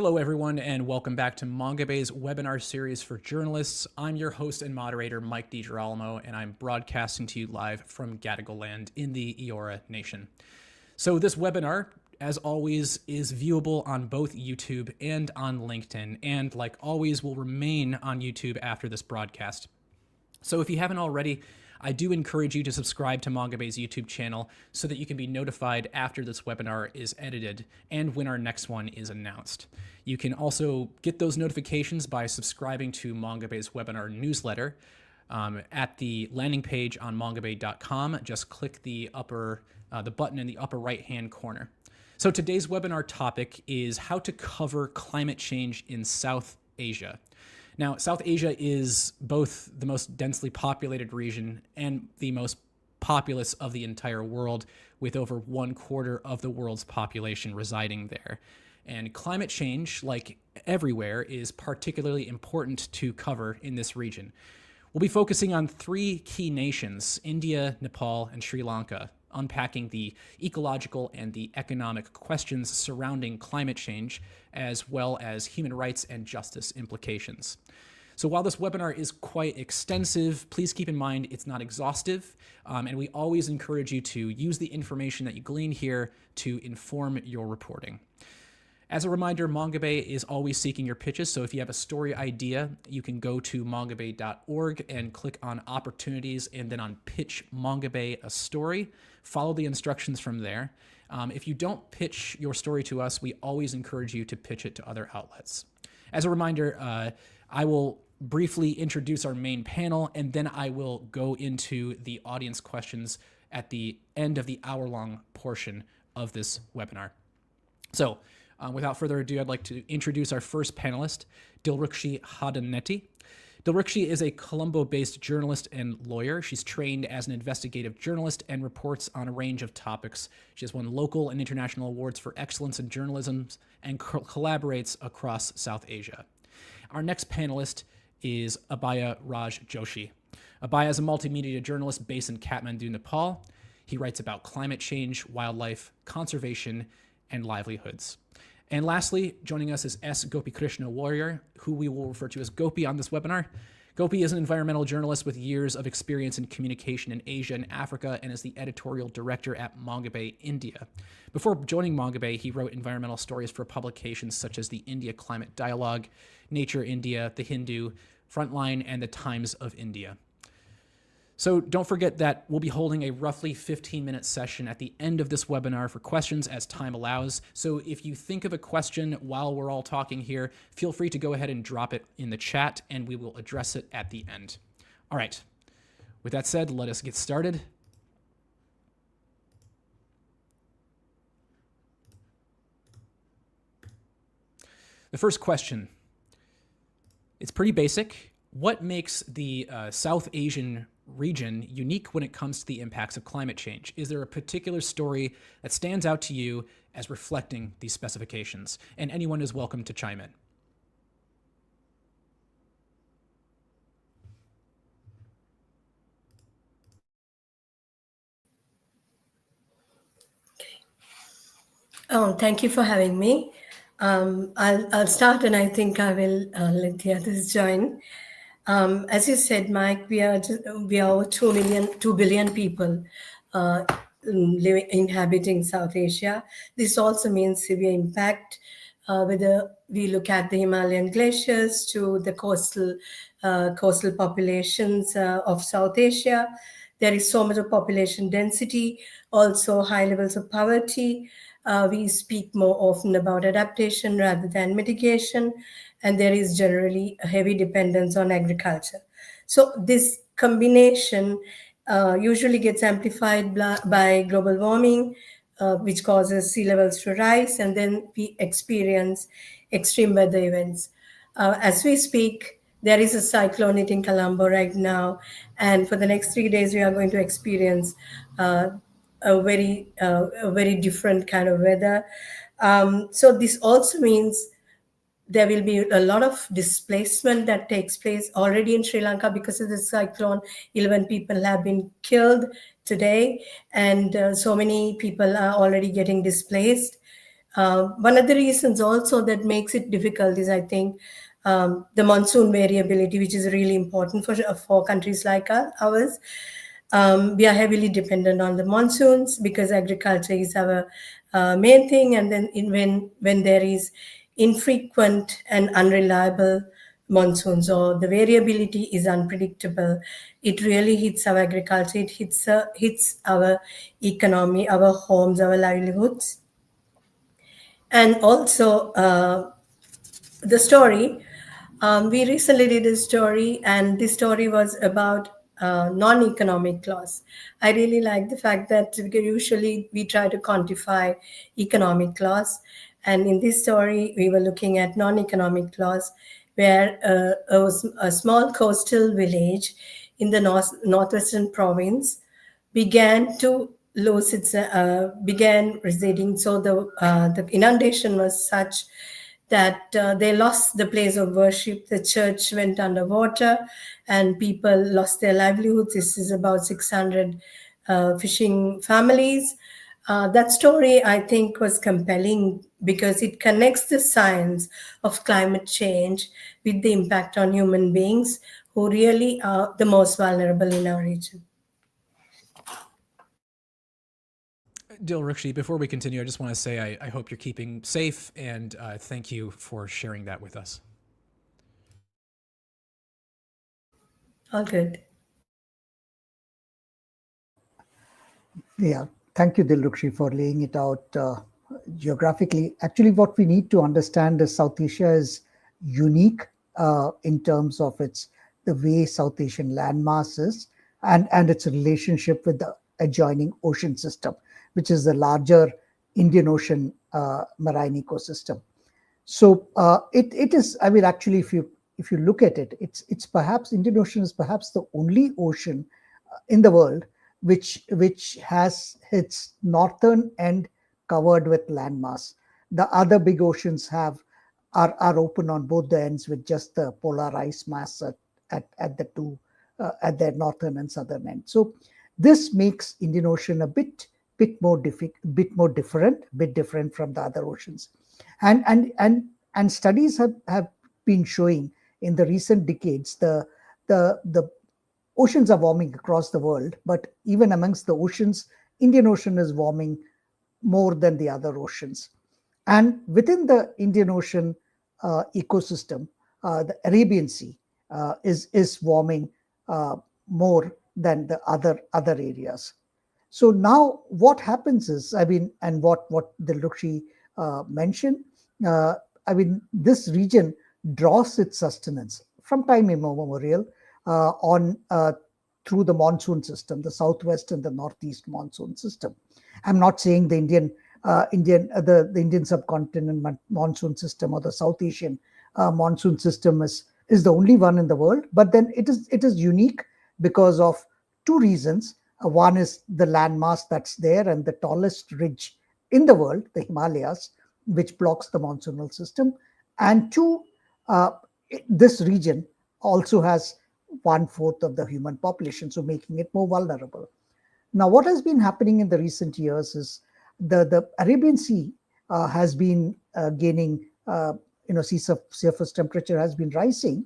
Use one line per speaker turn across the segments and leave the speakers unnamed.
Hello, everyone, and welcome back to Mongabay's webinar series for journalists. I'm your host and moderator, Mike DiGirolamo, and I'm broadcasting to you live from Gadigal land in the Eora Nation. So this webinar, as always, is viewable on both YouTube and on LinkedIn, and like always, will remain on YouTube after this broadcast. So if you haven't already, I do encourage you to subscribe to Mongabay's YouTube channel so that you can be notified after this webinar is edited and when our next one is announced. You can also get those notifications by subscribing to Mongabay's webinar newsletter at the landing page on mongabay.com. Just click the button in the upper right-hand corner. So today's webinar topic is how to cover climate change in South Asia. Now, South Asia is both the most densely populated region and the most populous of the entire world, with over 1/4 of the world's population residing there. And climate change, like everywhere, is particularly important to cover in this region. We'll be focusing on 3 key nations, India, Nepal, and Sri Lanka, unpacking the ecological and the economic questions surrounding climate change, as well as human rights and justice implications. So while this webinar is quite extensive, please keep in mind it's not exhaustive, and we always encourage you to use the information that you glean here to inform your reporting. As a reminder, Mongabay is always seeking your pitches, so if you have a story idea, you can go to mongabay.org and click on Opportunities and then on Pitch Mongabay a Story. Follow the instructions from there. If you don't pitch your story to us, we always encourage you to pitch it to other outlets. As a reminder, I will briefly introduce our main panel, and then I will go into the audience questions at the end of the hour-long portion of this webinar. So, without further ado, I'd like to introduce our first panelist, Dilrukshi Handunnetti. Dilrukshi is a Colombo-based journalist and lawyer. She's trained as an investigative journalist and reports on a range of topics. She has won local and international awards for excellence in journalism and collaborates across South Asia. Our next panelist is Abhaya Raj Joshi. Abhaya is a multimedia journalist based in Kathmandu, Nepal. He writes about climate change, wildlife, conservation, and livelihoods. And lastly, joining us is S. Gopikrishna Warrior, who we will refer to as Gopi on this webinar. Gopi is an environmental journalist with years of experience in communication in Asia and Africa and is the editorial director at Mongabay India. Before joining Mongabay, he wrote environmental stories for publications such as the India Climate Dialogue, Nature India, The Hindu, Frontline, and the Times of India. So don't forget that we'll be holding a roughly 15-minute session at the end of this webinar for questions as time allows. So if you think of a question while we're all talking here, feel free to go ahead and drop it in the chat and we will address it at the end. All right, with that said, let us get started. The first question, it's pretty basic. What makes the South Asian region unique when it comes to the impacts of climate change? Is there a particular story that stands out to you as reflecting these specifications? And anyone is welcome to chime in.
Oh, thank you for having me. I'll start, and I think I will let the others join. As you said, Mike, we are over 2 billion people inhabiting South Asia. This also means severe impact, whether we look at the Himalayan glaciers to the coastal populations of South Asia. There is so much of population density, also high levels of poverty. We speak more often about adaptation rather than mitigation, and there is generally a heavy dependence on agriculture. So this combination usually gets amplified by global warming, which causes sea levels to rise, and then we experience extreme weather events. As we speak, there is a cyclone hitting Colombo right now, and for the next 3 days, we are going to experience a very different kind of weather. So this also means there will be a lot of displacement that takes place already in Sri Lanka because of the cyclone. 11 people have been killed today, and so many people are already getting displaced. One of the reasons also that makes it difficult is, I think, the monsoon variability, which is really important for countries like ours. We are heavily dependent on the monsoons because agriculture is our main thing, and then when there is infrequent and unreliable monsoons, or the variability is unpredictable, it really hits our agriculture. It hits our economy, our homes, our livelihoods. And also the story, we recently did a story, and this story was about non-economic loss. I really like the fact that usually we try to quantify economic loss, and in this story we were looking at non-economic loss, where a small coastal village in the northwestern province began to lose its began receding. So the inundation was such that they lost the place of worship. The church went underwater, and people lost their livelihoods. This is about 600 fishing families. That story, I think, was compelling because it connects the science of climate change with the impact on human beings, who really are the most vulnerable in our region.
Dilrukshi, before we continue, I just want to say I hope you're keeping safe, and thank you for sharing that with us.
All good.
Yeah, thank you, Dilrukshi, for laying it out geographically. Actually, what we need to understand is South Asia is unique in terms of the way South Asian landmass is, and its relationship with the adjoining ocean system, which is the larger Indian Ocean marine ecosystem. So it is. I mean, actually, if you look at it, it's perhaps Indian Ocean is perhaps the only ocean in the world which has its northern end covered with landmass. The other big oceans are open on both the ends with just the polar ice mass at the two at their northern and southern end. So this makes Indian Ocean a bit different from the other oceans, and studies have been showing in the recent decades the oceans are warming across the world, but even amongst the oceans, Indian Ocean is warming more than the other oceans. And within the Indian Ocean ecosystem, the Arabian Sea is warming more than the other areas. So now what happens is, I mean, and what Dilrukshi mentioned, uh, I mean, this region draws its sustenance from time immemorial on through the monsoon system, the southwest and the northeast monsoon system. I'm not saying the the Indian subcontinent monsoon system or the South Asian monsoon system is the only one in the world, but then it is unique because of two reasons. One is the landmass that's there, and the tallest ridge in the world, the Himalayas, which blocks the monsoonal system. And two, uh, this region also has one-fourth of the human population, so making it more vulnerable. Now, what has been happening in the recent years is the Arabian Sea has been gaining, surface temperature has been rising,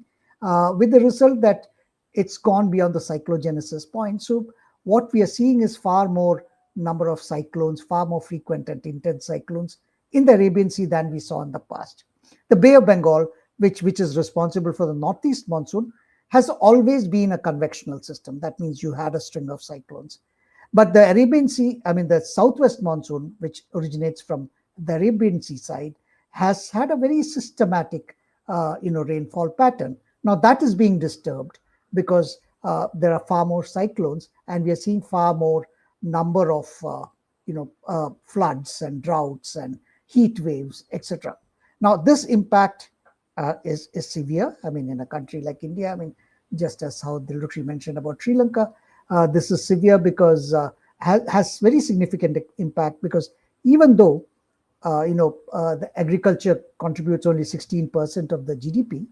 with the result that it's gone beyond the cyclogenesis point. So, what we are seeing is far more number of cyclones, far more frequent and intense cyclones in the Arabian Sea than we saw in the past. The Bay of Bengal, which is responsible for the northeast monsoon, has always been a convectional system. That means you had a string of cyclones. But the Arabian Sea, I mean, the southwest monsoon, which originates from the Arabian Sea side, has had a very systematic, rainfall pattern. Now that is being disturbed because there are far more cyclones, and we are seeing far more number of, floods and droughts and heat waves, etc. Now this impact is severe. I mean, in a country like India, I mean, just as how Dilrukshi mentioned about Sri Lanka, this is severe because has very significant impact, because even though the agriculture contributes only 16% of the GDP,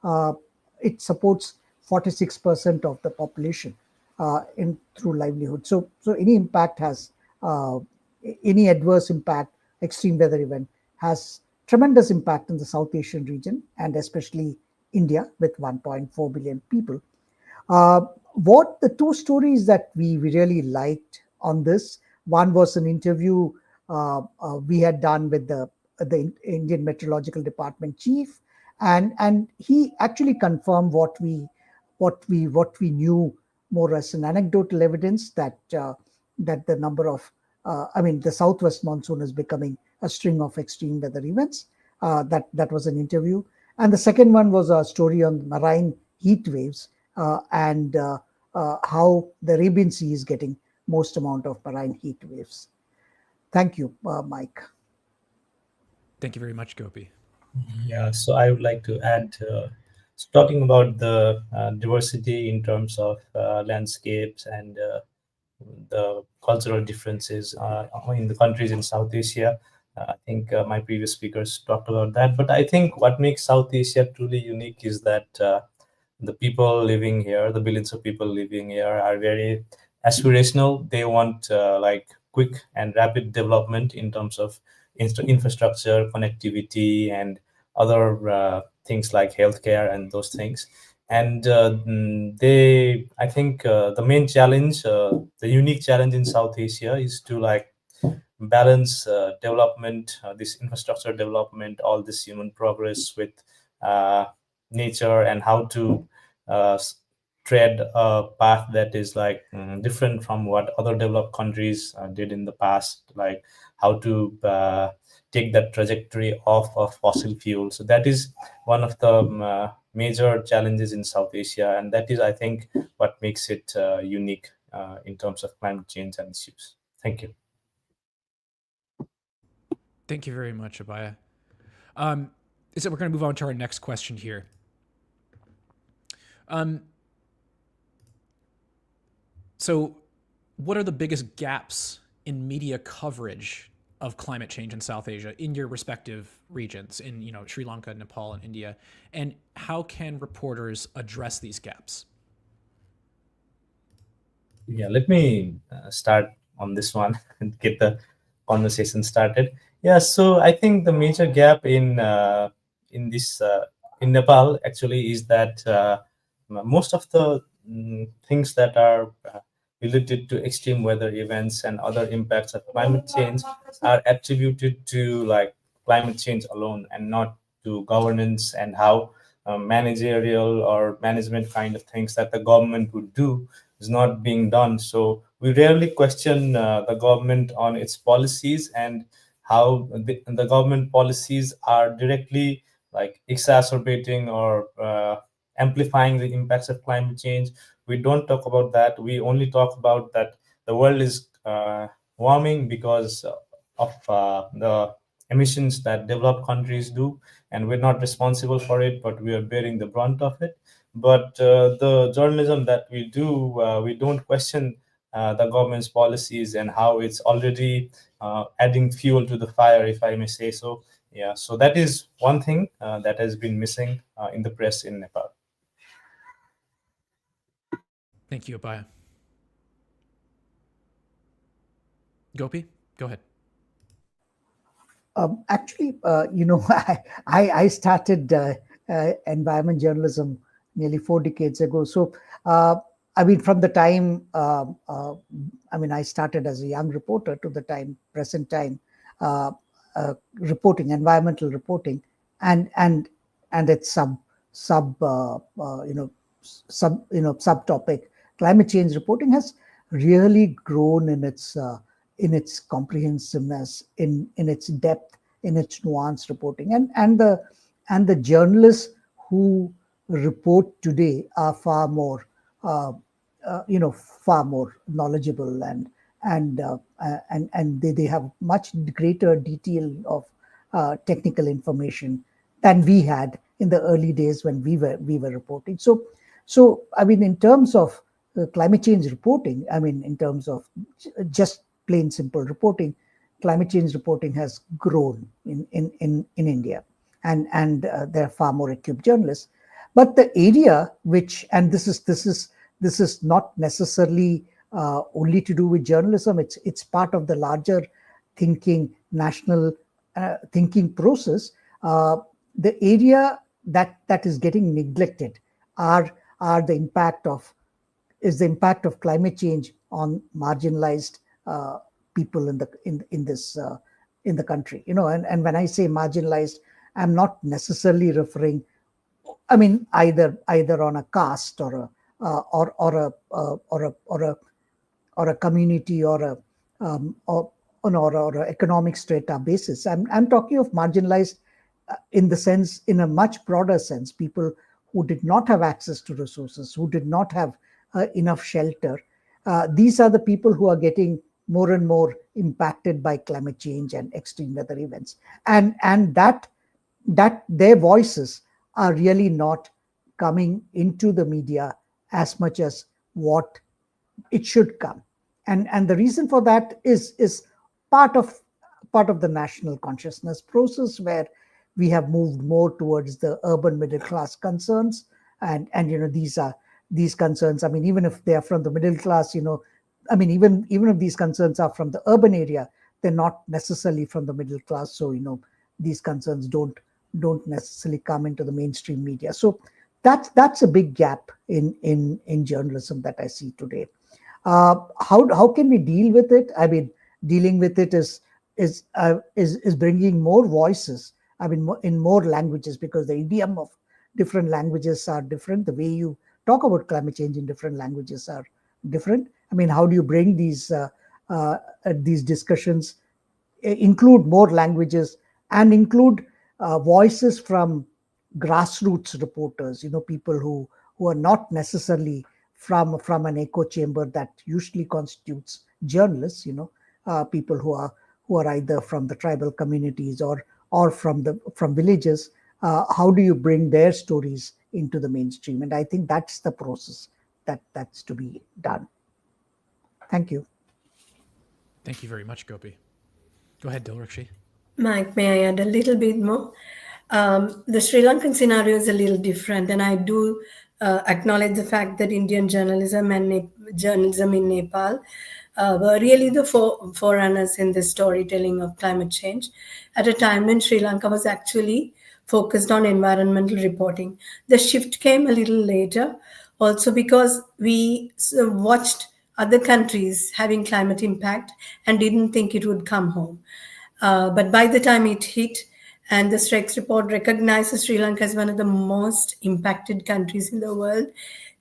uh, it supports 46% of the population in through livelihood. So any impact has any adverse impact, extreme weather event has tremendous impact in the South Asian region and especially India with 1.4 billion people. What the two stories that we really liked on this, one was an interview we had done with the Indian Meteorological Department chief, and he actually confirmed what we knew more as an anecdotal evidence that that the number of the southwest monsoon is becoming a string of extreme weather events. That was an interview, and the second one was a story on marine heat waves and how the Arabian Sea is getting most amount of marine heat waves. Thank you, Mike.
Thank you very much, Gopi.
Yeah, so I would like to add, talking about the diversity in terms of landscapes and the cultural differences in the countries in South Asia. I think my previous speakers talked about that. But I think what makes South Asia truly unique is that the people living here, the billions of people living here, are very aspirational. They want like quick and rapid development in terms of infrastructure, connectivity, and other things like healthcare and those things. And I think the main challenge, the unique challenge in South Asia is to like balance development, this infrastructure development, all this human progress with nature, and how to tread a path that is like different from what other developed countries did in the past, like how to take that trajectory off of fossil fuel. So that is one of the major challenges in South Asia, and that is, I think, what makes it unique in terms of climate change and issues. Thank you.
Thank you very much, Abhaya. So we're going to move on to our next question here. So what are the biggest gaps in media coverage of climate change in South Asia in your respective regions, in Sri Lanka, Nepal, and India? And how can reporters address these gaps?
Yeah, let me start on this one and get the conversation started. Yeah, so I think the major gap in Nepal actually is that most of the things that are related to extreme weather events and other impacts of climate change are attributed to like climate change alone, and not to governance and how managerial or management kind of things that the government would do is not being done. So we rarely question the government on its policies and how the government policies are directly like exacerbating or amplifying the impacts of climate change. We don't talk about that. We only talk about that the world is warming because of the emissions that developed countries do, and we're not responsible for it, but we are bearing the brunt of it. But the journalism that we do, we don't question the government's policies and how it's already adding fuel to the fire, if I may say so. Yeah, so that is one thing that has been missing in the press in Nepal.
Thank you, Abhaya. Gopi, go ahead.
Actually, I started environment journalism nearly 4 decades ago. So, from the time, I started as a young reporter to the present time, reporting, environmental reporting, and its subtopic, climate change reporting has really grown in its comprehensiveness, in its depth, in its nuanced reporting, and the journalists who report today are far more knowledgeable, and they have much greater detail of technical information than we had in the early days when we were reporting. So in terms of climate change reporting, in terms of just plain simple reporting, climate change reporting has grown in India, and there are far more equipped journalists. But the area which, and this is not necessarily only to do with journalism. It's part of the larger thinking national thinking process, the area that is getting neglected are the impact of climate change on marginalized people in the country. And when I say marginalized, I'm not necessarily referring, I mean, either on a caste or a or a community or a or a economic strata basis. I'm talking of marginalized in a much broader sense, people who did not have access to resources, who did not have enough shelter. These are the people who are getting more and more impacted by climate change and extreme weather events, and that their voices are really not coming into the media as much as what it should come. And the reason for that is part of the national consciousness process, where we have moved more towards the urban middle class concerns. And these concerns, I mean, even if they are from the middle class, I mean, even if these concerns are from the urban area, they're not necessarily from the middle class. So these concerns don't necessarily come into the mainstream media. So that's a big gap in journalism that I see today. How can we deal with it? I mean, dealing with it is bringing more voices. I mean, in more languages, because the idiom of different languages are different. The way you talk about climate change in different languages are different. I mean, how do you bring these discussions, include more languages, and include voices from grassroots reporters? People who are not necessarily from an echo chamber that usually constitutes journalists. People who are either from the tribal communities or from villages. How do you bring their stories into the mainstream? And I think that's the process that's to be done. Thank you.
Thank you very much, Gopi. Go ahead, Dilrukshi.
Mike, may I add a little bit more? The Sri Lankan scenario is a little different, and I do acknowledge the fact that Indian journalism and journalism in Nepal were really the forerunners in the storytelling of climate change at a time when Sri Lanka was actually focused on environmental reporting. The shift came a little later, also because we watched other countries having climate impact and didn't think it would come home. But by the time it hit, and the Strex report recognizes Sri Lanka as one of the most impacted countries in the world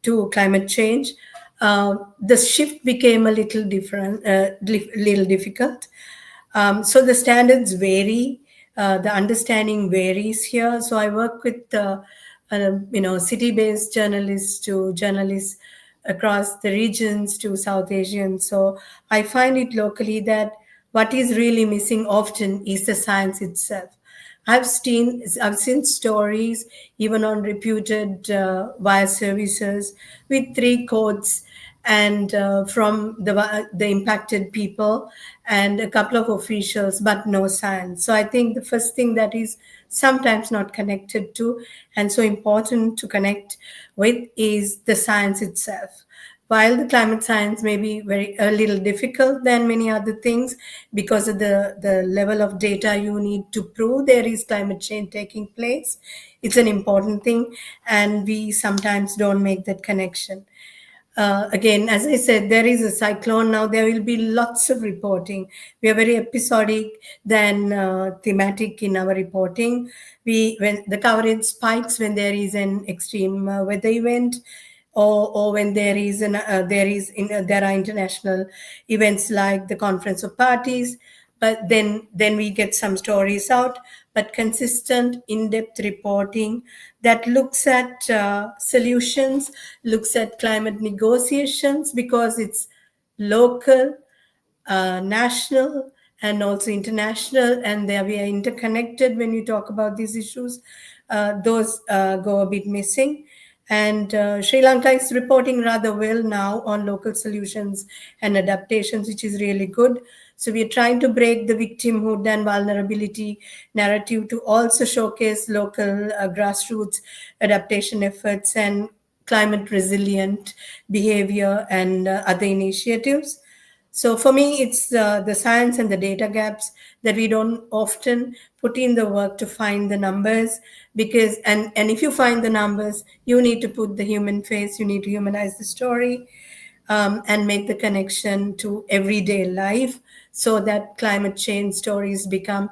to climate change, the shift became a little difficult. So the standards vary, the understanding varies here. So I work with city-based journalists to journalists across the regions to South Asian. So I find it locally that what is really missing often is the science itself. I've seen stories even on reputed wire services with 3 quotes and from the impacted people and a couple of officials, but no science. So I think the first thing that is sometimes not connected to and so important to connect with is the science itself. While the climate science may be a little difficult than many other things because of the level of data you need to prove there is climate change taking place, it's an important thing, and we sometimes don't make that connection. Again, as I said, there is a cyclone now. There will be lots of reporting. We are very episodic than thematic in our reporting. When the coverage spikes when there is an extreme weather event, or when there are international events like the Conference of Parties. But then we get some stories out, but consistent in-depth reporting that looks at solutions, looks at climate negotiations, because it's local, national, and also international, and we are interconnected when you talk about these issues. Those go a bit missing. And Sri Lanka is reporting rather well now on local solutions and adaptations, which is really good. So we are trying to break the victimhood and vulnerability narrative to also showcase local grassroots adaptation efforts and climate resilient behavior and other initiatives. So for me, it's the science and the data gaps that we don't often put in the work to find the numbers, because and if you find the numbers, you need to put the human face, you need to humanize the story, and make the connection to everyday life so that climate change stories become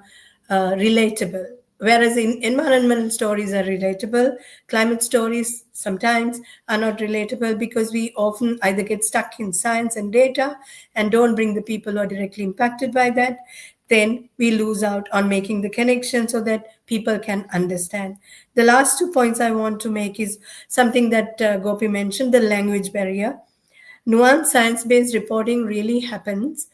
relatable. Whereas environmental stories are relatable, climate stories sometimes are not relatable because we often either get stuck in science and data and don't bring the people who are directly impacted by that. Then we lose out on making the connection so that people can understand. The last 2 points I want to make is something that Gopi mentioned, the language barrier. Nuanced science-based reporting really happens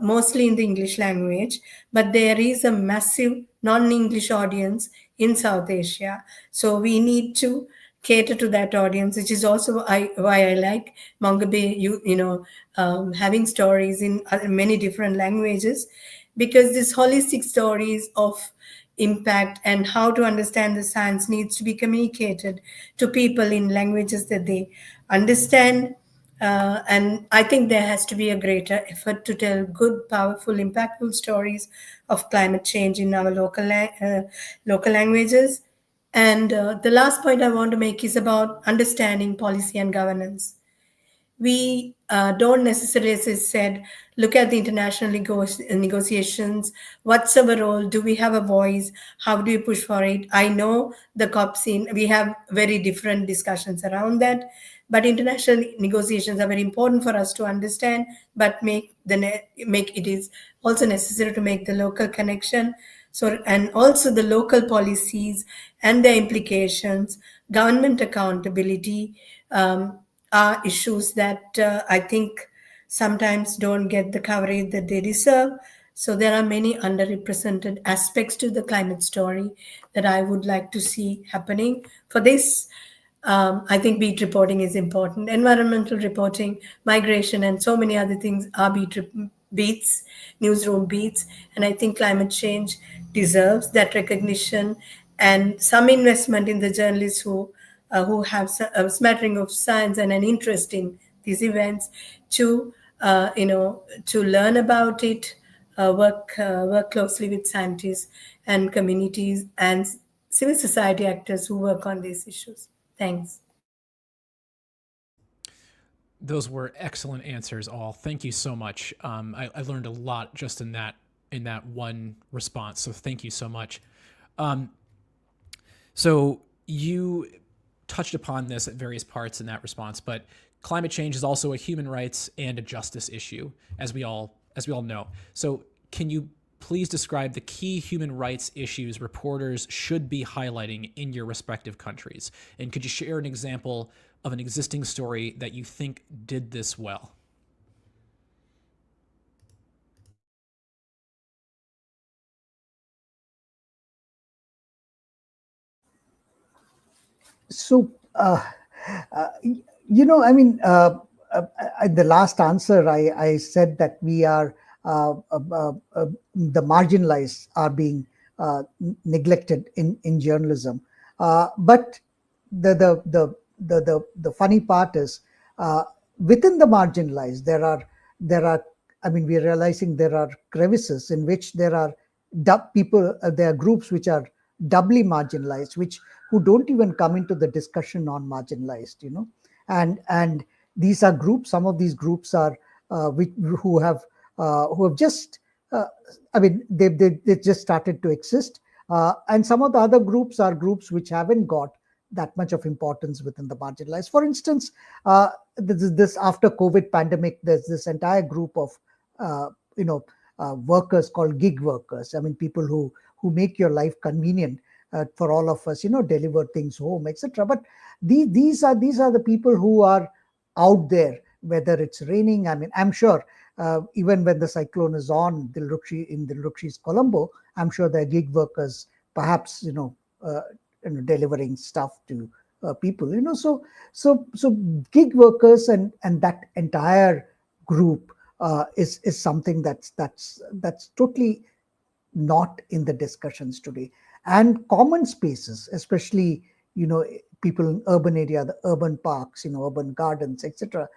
mostly in the English language, but there is a massive non-English audience in South Asia. So we need to cater to that audience, which is also why I like Mongabay, having stories in many different languages, because these holistic stories of impact and how to understand the science needs to be communicated to people in languages that they understand. And I think there has to be a greater effort to tell good, powerful, impactful stories of climate change in our local languages. And the last point I want to make is about understanding policy and governance. We don't necessarily, as I said, look at the international negotiations. What's our role? Do we have a voice? How do we push for it? I know the COP scene, we have very different discussions around that, but international negotiations are very important for us to understand, but make it is also necessary to make the local connection. So, and also the local policies and their implications, government accountability, are issues that I think sometimes don't get the coverage that they deserve. So there are many underrepresented aspects to the climate story that I would like to see happening. For this, I think beat reporting is important. Environmental reporting, migration, and so many other things are beats, newsroom beats. And I think climate change deserves that recognition and some investment in the journalists who have a smattering of science and an interest in these events to, to learn about it, work closely with scientists and communities and civil society actors who work on these issues. Thanks.
Those were excellent answers, all. Thank you so much. I learned a lot just in that one response. So thank you so much. So you touched upon this at various parts in that response, but climate change is also a human rights and a justice issue, as we all know. So can you please describe the key human rights issues reporters should be highlighting in your respective countries? And could you share an example of an existing story that you think did this well?
So, I mean, the last answer, I said that we are the marginalized are being neglected in journalism. But the funny part is, within the marginalized, there are. I mean, we're realizing there are crevices in which there are people. There are groups which are doubly marginalized, which who don't even come into the discussion on marginalized. And these are groups. Some of these groups are who have just. I mean, they just started to exist. And some of the other groups are groups which haven't got that much of importance within the marginalized. For instance, this after COVID pandemic, there's this entire group of workers called gig workers. I mean, people who make your life convenient for all of us, deliver things home, etc. But these are the people who are out there, whether it's raining. I mean, I'm sure even when the cyclone is on Dilrukshi's Colombo, I'm sure there are gig workers, perhaps delivering stuff to people. So gig workers and that entire group is something that's totally not in the discussions today. And common spaces, especially people in urban area, the urban parks, urban gardens, etc.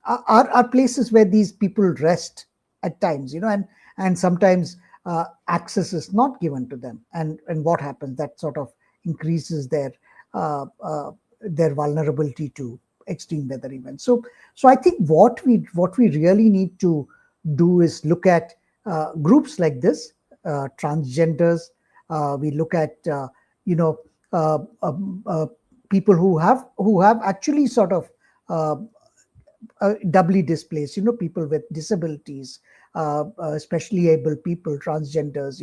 are places where these people rest at times, and sometimes access is not given to them, and what happens, that sort of increases uh, uh, their vulnerability to extreme weather events. So I think what we really need to do is look at groups like this, transgenders. We look at you know uh, people who have actually sort of uh, doubly displaced, people with disabilities, especially able people, transgenders,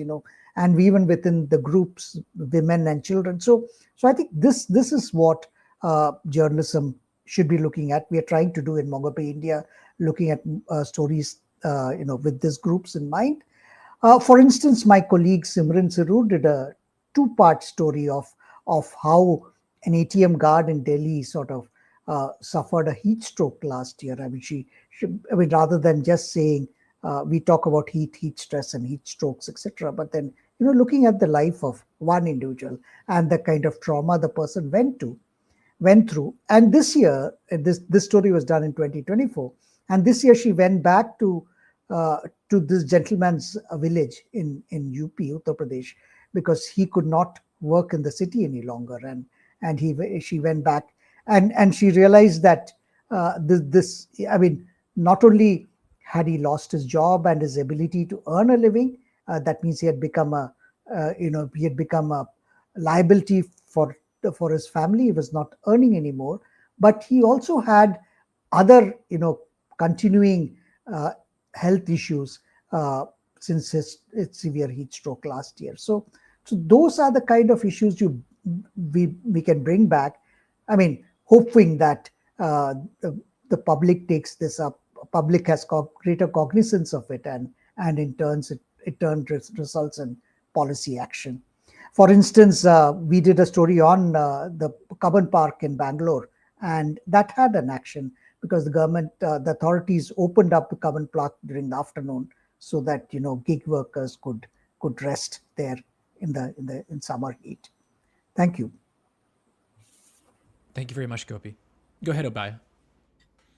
and even within the groups, women and children. So I think this is what journalism should be looking at. We are trying to do in Mongabay India, looking at stories, with these groups in mind. For instance, my colleague Simran Sirur did a two-part story of how an ATM guard in Delhi sort of suffered a heat stroke last year. I mean, I mean, rather than just saying we talk about heat stress, and heat strokes, etc., but then looking at the life of one individual and the kind of trauma the person went through. And this year, this story was done in 2024, and this year she went back uh, to this gentleman's village in UP, Uttar Pradesh, because he could not work in the city any longer, and she went back, and she realized that this, I mean, not only had he lost his job and his ability to earn a living, that means he had become a liability for his family. He was not earning anymore, but he also had other, continuing uh, health issues uh, since his severe heat stroke last year. So those are the kind of issues we can bring back. I mean, hoping that the public takes this up. Public has greater cognizance of it, and in turns it results in policy action. For instance, we did a story on the Cubbon Park in Bangalore, and that had an action because the authorities opened up the Cubbon Park during the afternoon so that gig workers could rest there in summer heat. Thank you.
Thank you very much, Gopi. Go ahead, Abhaya.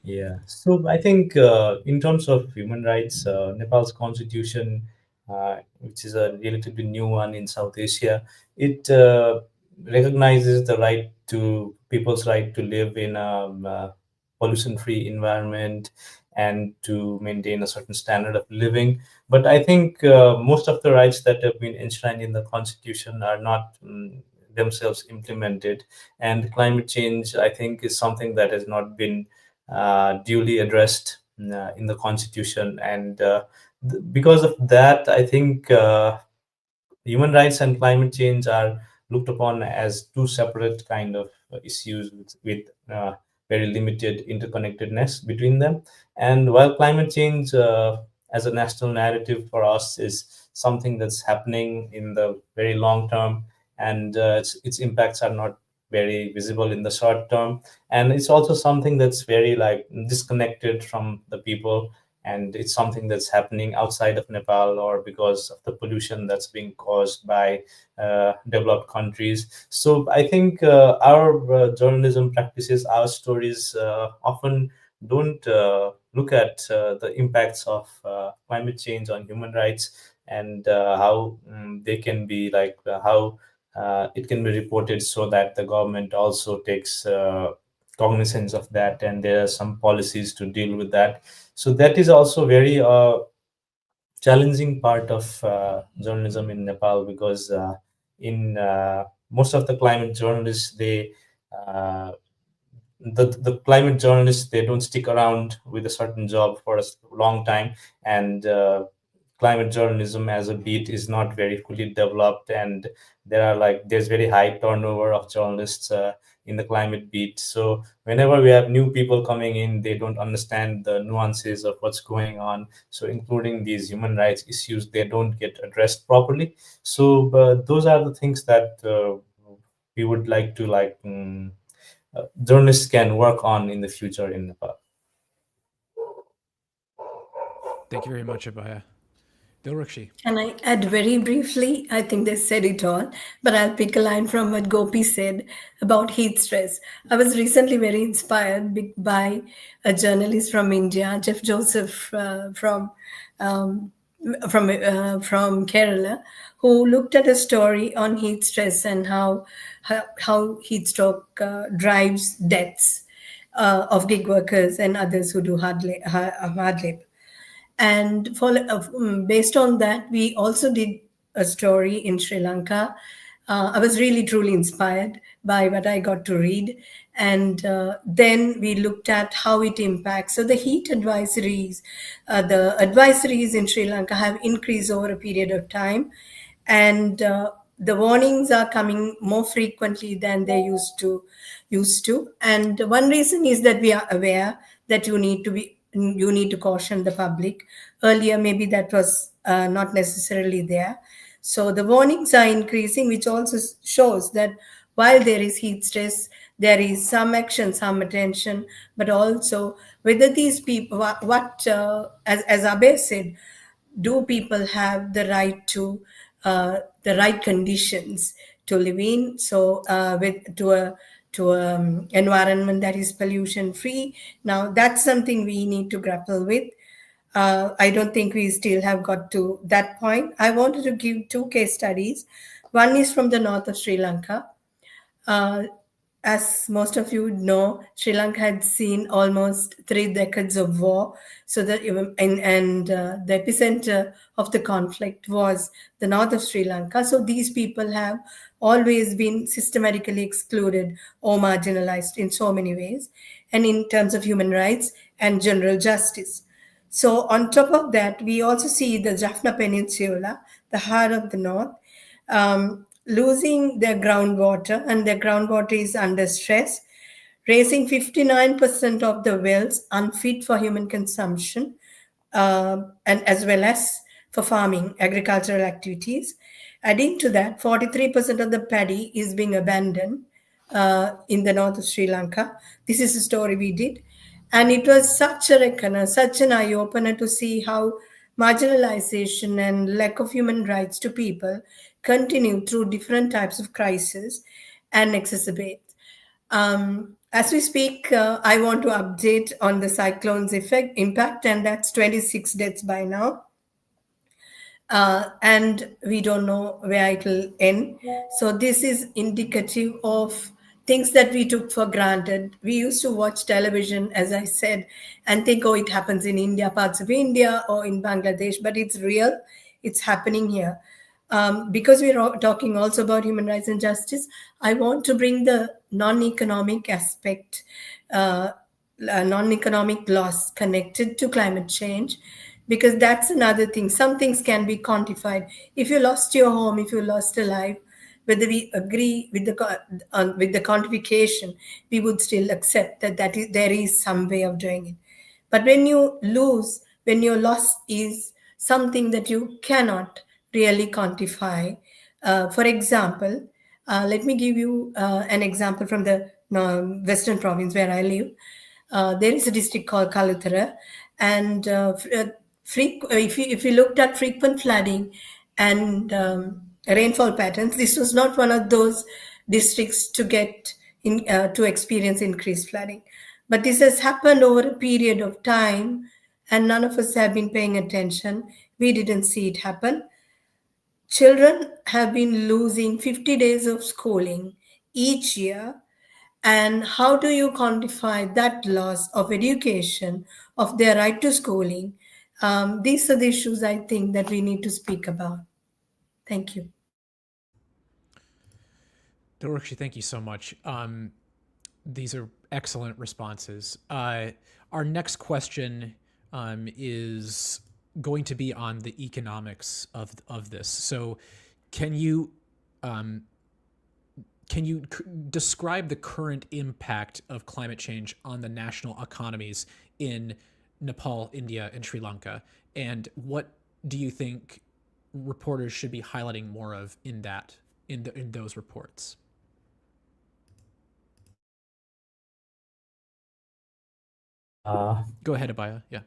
Yeah, so I think in terms of human rights, Nepal's constitution, which is a relatively new one in South Asia, it recognizes the right to people's right to live in a pollution-free environment and to maintain a certain standard of living. But I think most of the rights that have been enshrined in the constitution are not themselves implemented, and climate change, I think, is something that has not been duly addressed in the constitution, and because of that, I think human rights and climate change are looked upon as two separate kind of issues with very limited interconnectedness between them. And while climate change as a national narrative for us is something that's happening in the very long term, and its impacts are not very visible in the short term, and it's also something that's very like disconnected from the people, and it's something that's happening outside of Nepal or because of the pollution that's being caused by developed countries. So I think our journalism practices, our stories often don't look at the impacts of climate change on human rights, and how they can be like how it can be reported so that the government also takes cognizance of that, and there are some policies to deal with that. So that is also very challenging part of journalism in Nepal, because in most of the climate journalists, uh, the climate journalists, they don't stick around with a certain job for a long time, and climate journalism as a beat is not very fully developed, and there's very high turnover of journalists in the climate beat. So whenever we have new people coming in, they don't understand the nuances of what's going on, so including these human rights issues, they don't get addressed properly. So those are the things that we would like to journalists can work on in the future in Nepal.
Thank you very much, Abhaya. Dilrukshi.
Can I add very briefly? I think they said it all, but I'll pick a line from what Gopi said about heat stress. I was recently very inspired by a journalist from India, Jeff Joseph um, from Kerala, who looked at a story on heat stress and how heat stroke drives deaths of gig workers and others who do hard labor. And based on that, we also did a story in Sri Lanka. I was really truly inspired by what I got to read. And then we looked at how it impacts. So the advisories in Sri Lanka have increased over a period of time. And the warnings are coming more frequently than they used to. And one reason is that we are aware that you need to caution the public. Earlier maybe that was not necessarily there. So the warnings are increasing, which also shows that while there is heat stress, there is some action, some attention, but also whether these people, as Abhay said, do people have the right conditions to live in? So with to a environment that is pollution free. Now that's something we need to grapple with. I don't think we still have got to that point. I wanted to give two case studies. One is from the north of Sri Lanka. uh, as most of you know, Sri Lanka had seen almost 3 decades of war. So that the epicenter of the conflict was the north of Sri Lanka. So these people have always been systematically excluded or marginalized in so many ways, and in terms of human rights and general justice. So on top of that, we also see the Jaffna Peninsula, the heart of the north, losing their groundwater, and their groundwater is under stress, raising 59% of the wells unfit for human consumption, and as well as for farming, agricultural activities. Adding to that, 43% of the paddy is being abandoned in the north of Sri Lanka. This is a story we did. And it was such a reckoner, such an eye opener to see how marginalization and lack of human rights to people continue through different types of crisis and exacerbate. As we speak, I want to update on the cyclone's impact, and that's 26 deaths by now. And we don't know where it will end. So this is indicative of things that we took for granted. We used to watch television, as I said, and think, oh, it happens in India, parts of India, or in Bangladesh, but it's real. It's happening here. Because we're talking also about human rights and justice, I want to bring the non-economic aspect, non-economic loss connected to climate change, because that's another thing. Some things can be quantified. If you lost your home, if you lost a life, whether we agree with the quantification, we would still accept that there is some way of doing it. But when your loss is something that you cannot really quantify, for example, let me give you an example from the Western province where I live. There is a district called Kalutara, and if you looked at frequent flooding and rainfall patterns, this was not one of those districts to experience increased flooding. But this has happened over a period of time, and none of us have been paying attention. We didn't see it happen. Children have been losing 50 days of schooling each year. And how do you quantify that loss of education, of their right to schooling? These are the issues I think that we need to speak about. Thank you.
Dilrukshi, thank you so much. These are excellent responses. Our next question is going to be on the economics of this. So, can you describe the current impact of climate change on the national economies in Nepal, India, and Sri Lanka, and what do you think reporters should be highlighting more of in those reports? Go ahead, Abhaya. Yeah.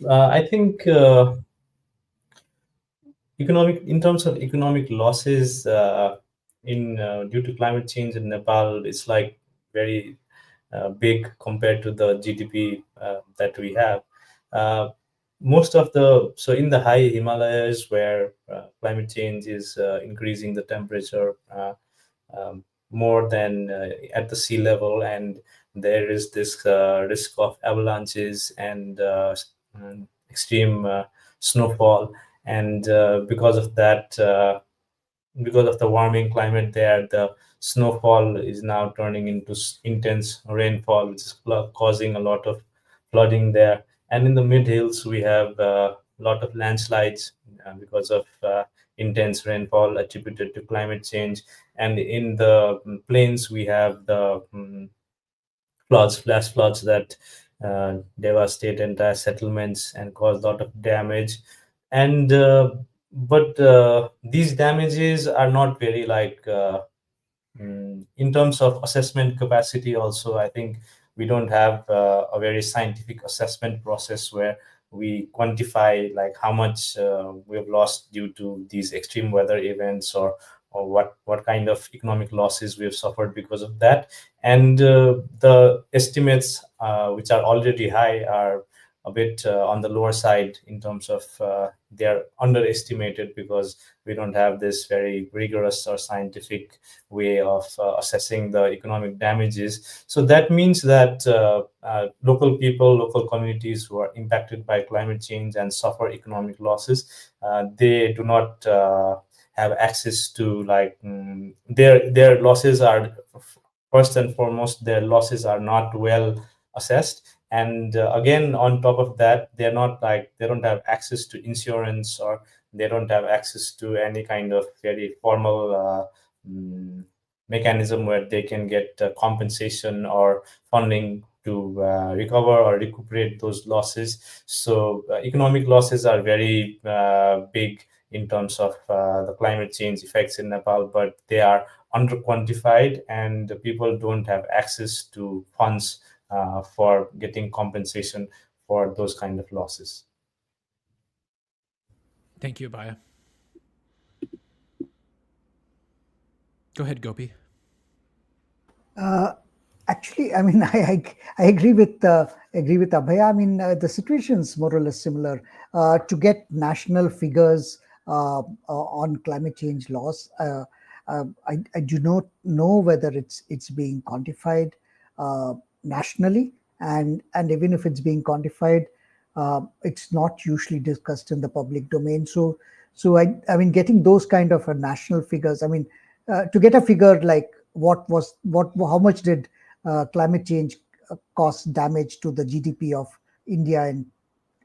I think in terms of economic losses in due to climate change in Nepal, it's like very big compared to the GDP that we have. Most of the so in the high Himalayas where climate change is increasing the temperature more than at the sea level, and there is this risk of avalanches and extreme snowfall, and because of the warming climate there, the snowfall is now turning into intense rainfall, which is causing a lot of flooding there. And in the mid hills, we have a lot of landslides because of intense rainfall attributed to climate change. And in the plains, we have the flash floods that devastate entire settlements and cause a lot of damage. And but these damages are not very in terms of assessment capacity. Also, I think we don't have a very scientific assessment process where we quantify like how much we have lost due to these extreme weather events, or what kind of economic losses we have suffered because of that. And the estimates, which are already high, are a bit on the lower side in terms of they are underestimated because we don't have this very rigorous or scientific way of assessing the economic damages. So that means that local people, local communities who are impacted by climate change and suffer economic losses, they do not have access to their losses are, first and foremost, their losses are not well assessed. And again, on top of that, they don't have access to insurance, or they don't have access to any kind of very formal mechanism where they can get compensation or funding to recover or recuperate those losses. So economic losses are very big in terms of the climate change effects in Nepal, but they are under quantified, and people don't have access to funds for getting compensation for those kind of losses.
Thank you, Abhaya. Go ahead, Gopi.
Actually, I mean, I agree with Abhaya. I mean, the situation is more or less similar. To get national figures on climate change loss, I do not know whether it's being quantified nationally, and even if it's being quantified, it's not usually discussed in the public domain. So I mean, getting those kind of national figures. I mean, to get a figure like how much did climate change cause damage to the GDP of India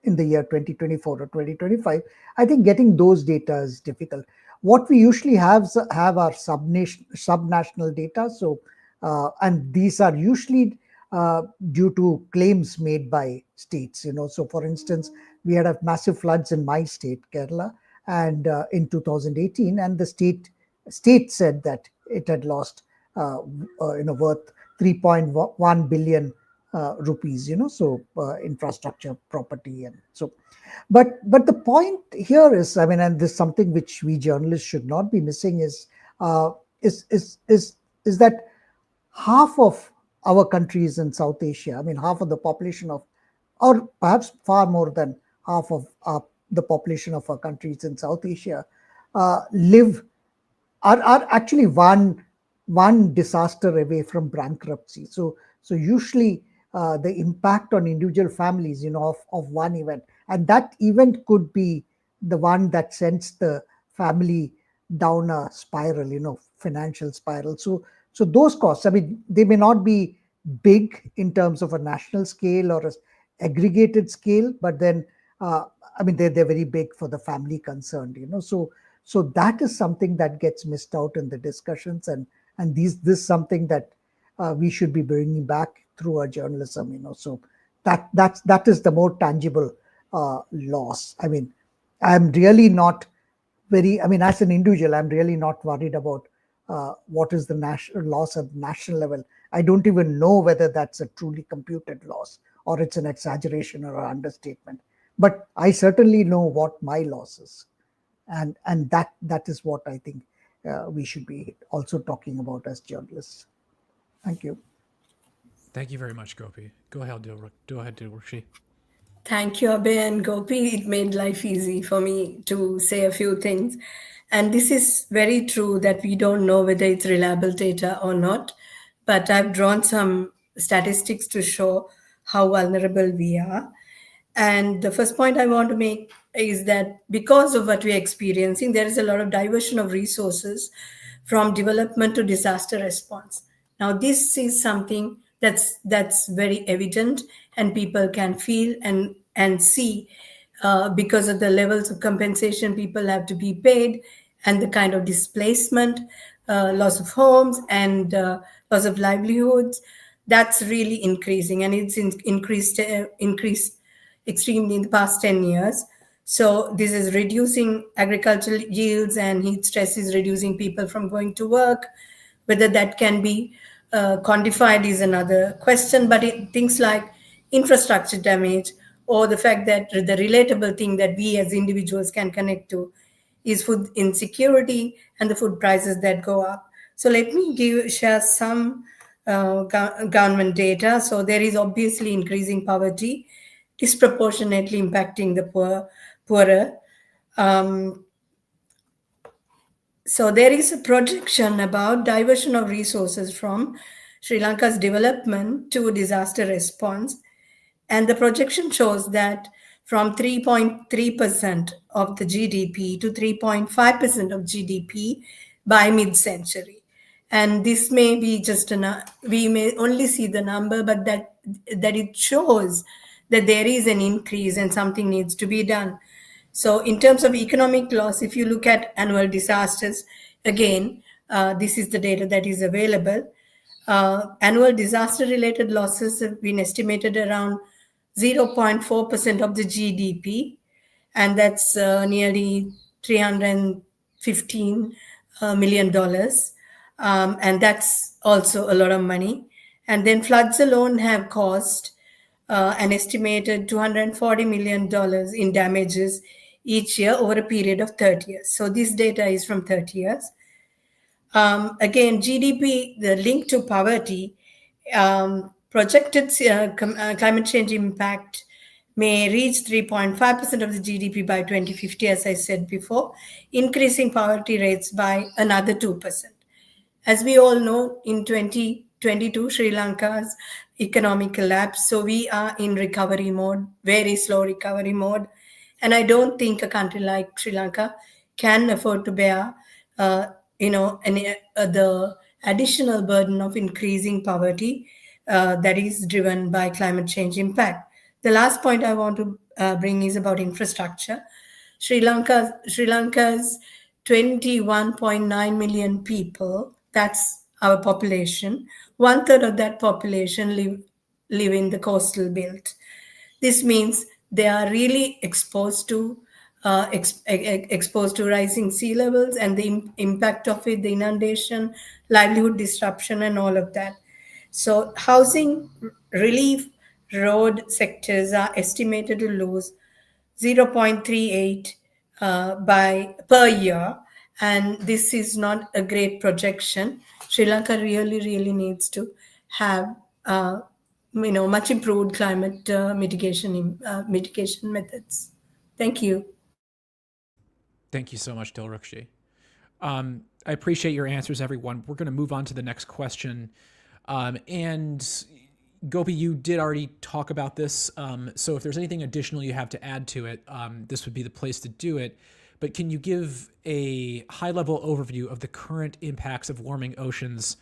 in the year 2024 or 2025, I think getting those data is difficult. What we usually have are subnational data. So, and these are usually due to claims made by states. So for instance, we had a massive floods in my state, Kerala, and in 2018, and the state said that it had lost worth 3.1 billion rupees, so infrastructure, property, and so. But the point here is, I mean, and this is something which we journalists should not be missing, is that half of our countries in South Asia, I mean, half of the population of, or perhaps far more than half of the population of our countries in South Asia are actually one disaster away from bankruptcy. So usually the impact on individual families, of one event, and that event could be the one that sends the family down a spiral, financial spiral. So those costs, I mean, they may not be big in terms of a national scale or a aggregated scale, but then I mean, they're very big for the family concerned. So that is something that gets missed out in the discussions, and this is something that we should be bringing back through our journalism. So that is the more tangible loss. I mean, I'm really not I mean, as an individual, I'm really not worried about what is the national loss at national level. I don't even know whether that's a truly computed loss or it's an exaggeration or an understatement. But I certainly know what my loss is. and that is what I think we should be also talking about as journalists. Thank you.
Thank you very much, Gopi. Go ahead, Dilrukshi.
Thank you, Abhay and Gopi. It made life easy for me to say a few things. And this is very true that we don't know whether it's reliable data or not. But I've drawn some statistics to show how vulnerable we are. And the first point I want to make is that because of what we're experiencing, there is a lot of diversion of resources from development to disaster response. Now, this is something that's very evident, and people can feel and see because of the levels of compensation people have to be paid, and the kind of displacement, loss of homes, and loss of livelihoods. That's really increasing, and it's increased extremely in the past 10 years. So this is reducing agricultural yields, and heat stress is reducing people from going to work. Whether that can be quantified is another question, but things like infrastructure damage, or the fact that the relatable thing that we as individuals can connect to is food insecurity and the food prices that go up. So let me share some government data. So there is obviously increasing poverty, disproportionately impacting the poorer. So there is a projection about diversion of resources from Sri Lanka's development to disaster response. And the projection shows that from 3.3% of the GDP to 3.5% of GDP by mid-century. And this may be just we may only see the number, but that it shows that there is an increase and something needs to be done. So in terms of economic loss, if you look at annual disasters, again, this is the data that is available. Annual disaster-related losses have been estimated around 0.4% of the GDP, and that's nearly $315 million. And that's also a lot of money. And then floods alone have caused an estimated $240 million in damages each year over a period of 30 years. So this data is from 30 years. Again, GDP, the link to poverty, projected climate change impact may reach 3.5% of the GDP by 2050, as I said before, increasing poverty rates by another 2%. As we all know, in 2022, Sri Lanka's economic collapse. So we are in recovery mode, very slow recovery mode. And I don't think a country like Sri Lanka can afford to bear, the additional burden of increasing poverty that is driven by climate change impact. The last point I want to bring is about infrastructure. Sri Lanka's 21.9 million people, that's our population. 1/3 of that population live in the coastal belt. This means they are really exposed to rising sea levels and the impact of it, the inundation, livelihood disruption, and all of that. So housing, relief, road sectors are estimated to lose 0.38 per year, and this is not a great projection. Sri Lanka really needs to have much improved climate mitigation methods. Thank you.
Thank you so much, Dilrukshi. I appreciate your answers, everyone. We're going to move on to the next question. And Gopi, you did already talk about this. So if there's anything additional you have to add to it, this would be the place to do it. But can you give a high-level overview of the current impacts of warming oceans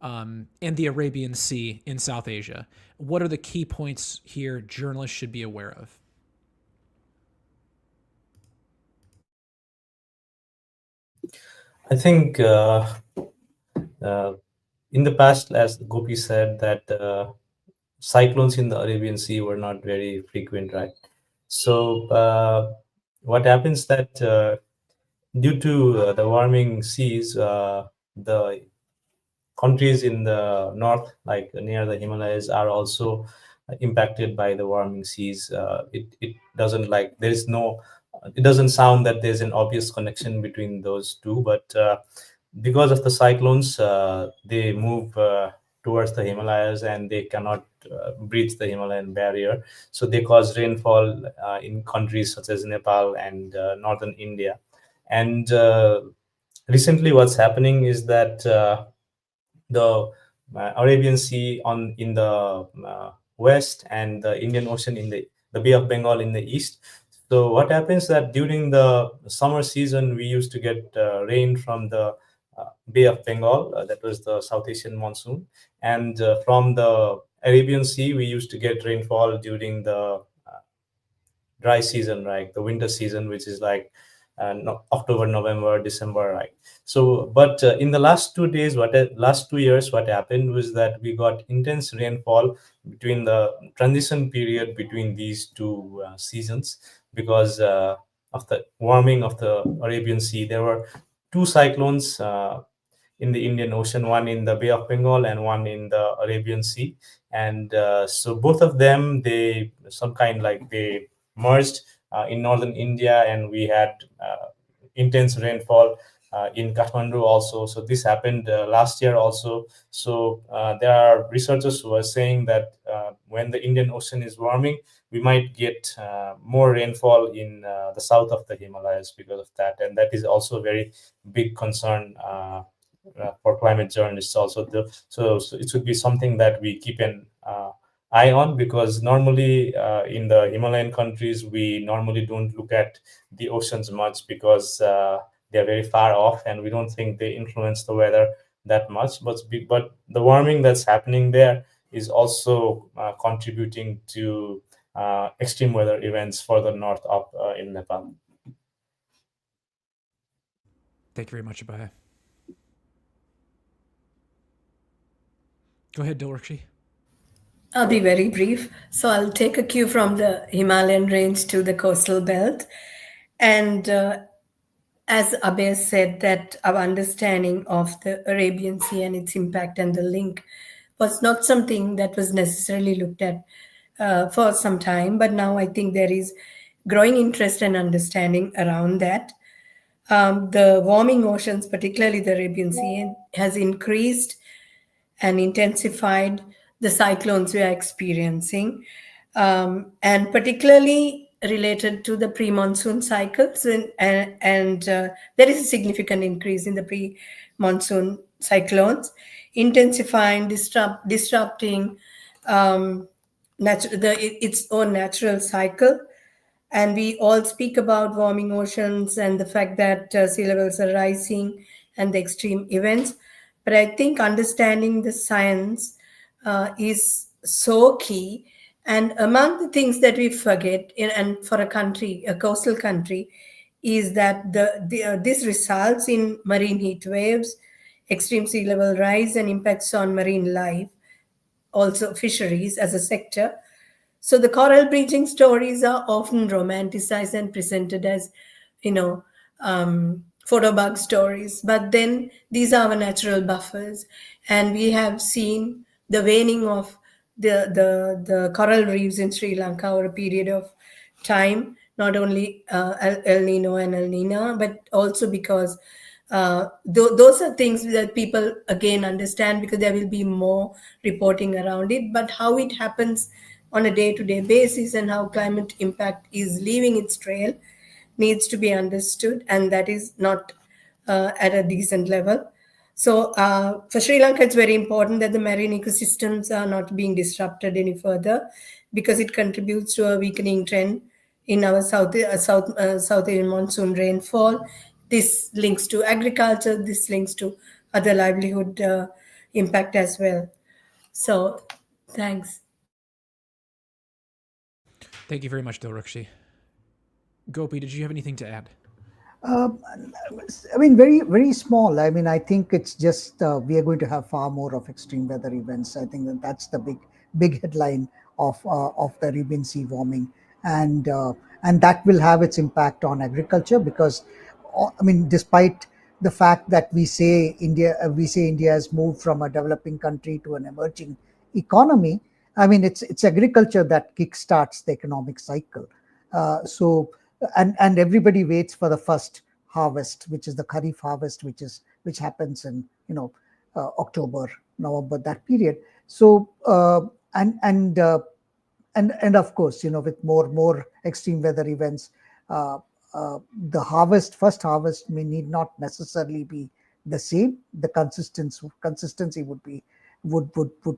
and the Arabian Sea in South Asia? What are the key points here journalists should be aware of?
I think in the past, as Gopi said, that cyclones in the Arabian Sea were not very frequent, right? So what happens that due to the warming seas, the countries in the north, like near the Himalayas, are also impacted by the warming seas. It doesn't, like, there is no it doesn't sound that there's an obvious connection between those two, but because of the cyclones, they move towards the Himalayas and they cannot breach the Himalayan barrier. So they cause rainfall in countries such as Nepal and northern India. And recently, what's happening is that the Arabian Sea in the west and the Indian Ocean in the Bay of Bengal in the east. So what happens that during the summer season, we used to get rain from the Bay of Bengal, that was the South Asian monsoon, and from the Arabian Sea, we used to get rainfall during the dry season, right? The winter season, which is like October, November, December, right? So, but in the last 2 days, last 2 years, what happened was that we got intense rainfall between the transition period between these two seasons because of the warming of the Arabian Sea. There were two cyclones in the Indian Ocean, one in the Bay of Bengal and one in the Arabian Sea. And so both of them, they merged in northern India, and we had intense rainfall in Kathmandu also. So this happened last year also. So there are researchers who are saying that when the Indian Ocean is warming, we might get more rainfall in the south of the Himalayas because of that. And that is also a very big concern for climate journalists also. So it should be something that we keep an eye on, because normally in the Himalayan countries, we normally don't look at the oceans much because they're very far off and we don't think they influence the weather that much. But the warming that's happening there is also contributing to extreme weather events further north up in Nepal.
Thank you very much, Abhaya. Go ahead, Dilrukshi.
I'll be very brief. So I'll take a cue from the Himalayan range to the coastal belt. And as Abhay said, that our understanding of the Arabian Sea and its impact and the link was not something that was necessarily looked at for some time. But now I think there is growing interest and understanding around that. The warming oceans, particularly the Arabian Sea, has increased and intensified the cyclones we are experiencing, and particularly related to the pre-monsoon cycles. And there is a significant increase in the pre-monsoon cyclones, intensifying, disrupting its own natural cycle. And we all speak about warming oceans and the fact that sea levels are rising and the extreme events. But I think understanding the science is so key. And among the things that we forget, and for a country, a coastal country, is that this results in marine heat waves, extreme sea level rise, and impacts on marine life, also fisheries as a sector. So the coral bleaching stories are often romanticized and presented as, you know, photobug stories. But then these are our natural buffers, and we have seen the waning of the coral reefs in Sri Lanka over a period of time. Not only El Nino and El Nina, but also because those are things that people again understand because there will be more reporting around it. But how it happens on a day-to-day basis and how climate impact is leaving its trail needs to be understood, and that is not at a decent level. So for Sri Lanka, it's very important that the marine ecosystems are not being disrupted any further, because it contributes to a weakening trend in our South Asian monsoon rainfall. This links to agriculture, this links to other livelihood impact as well. So thanks.
Thank you very much, Dilrukshi. Gopi, did you have anything to add?
I mean, very, very small. I mean, I think it's just we are going to have far more of extreme weather events. I think that's the big headline of the Arabian Sea warming, and that will have its impact on agriculture because, I mean, despite the fact that we say India has moved from a developing country to an emerging economy. I mean, it's agriculture that kickstarts the economic cycle. So and everybody waits for the first harvest, which is the Kharif harvest, which happens in October, November, that period. So and of course, with more extreme weather events, uh, the first harvest may need not necessarily be the same. The consistency would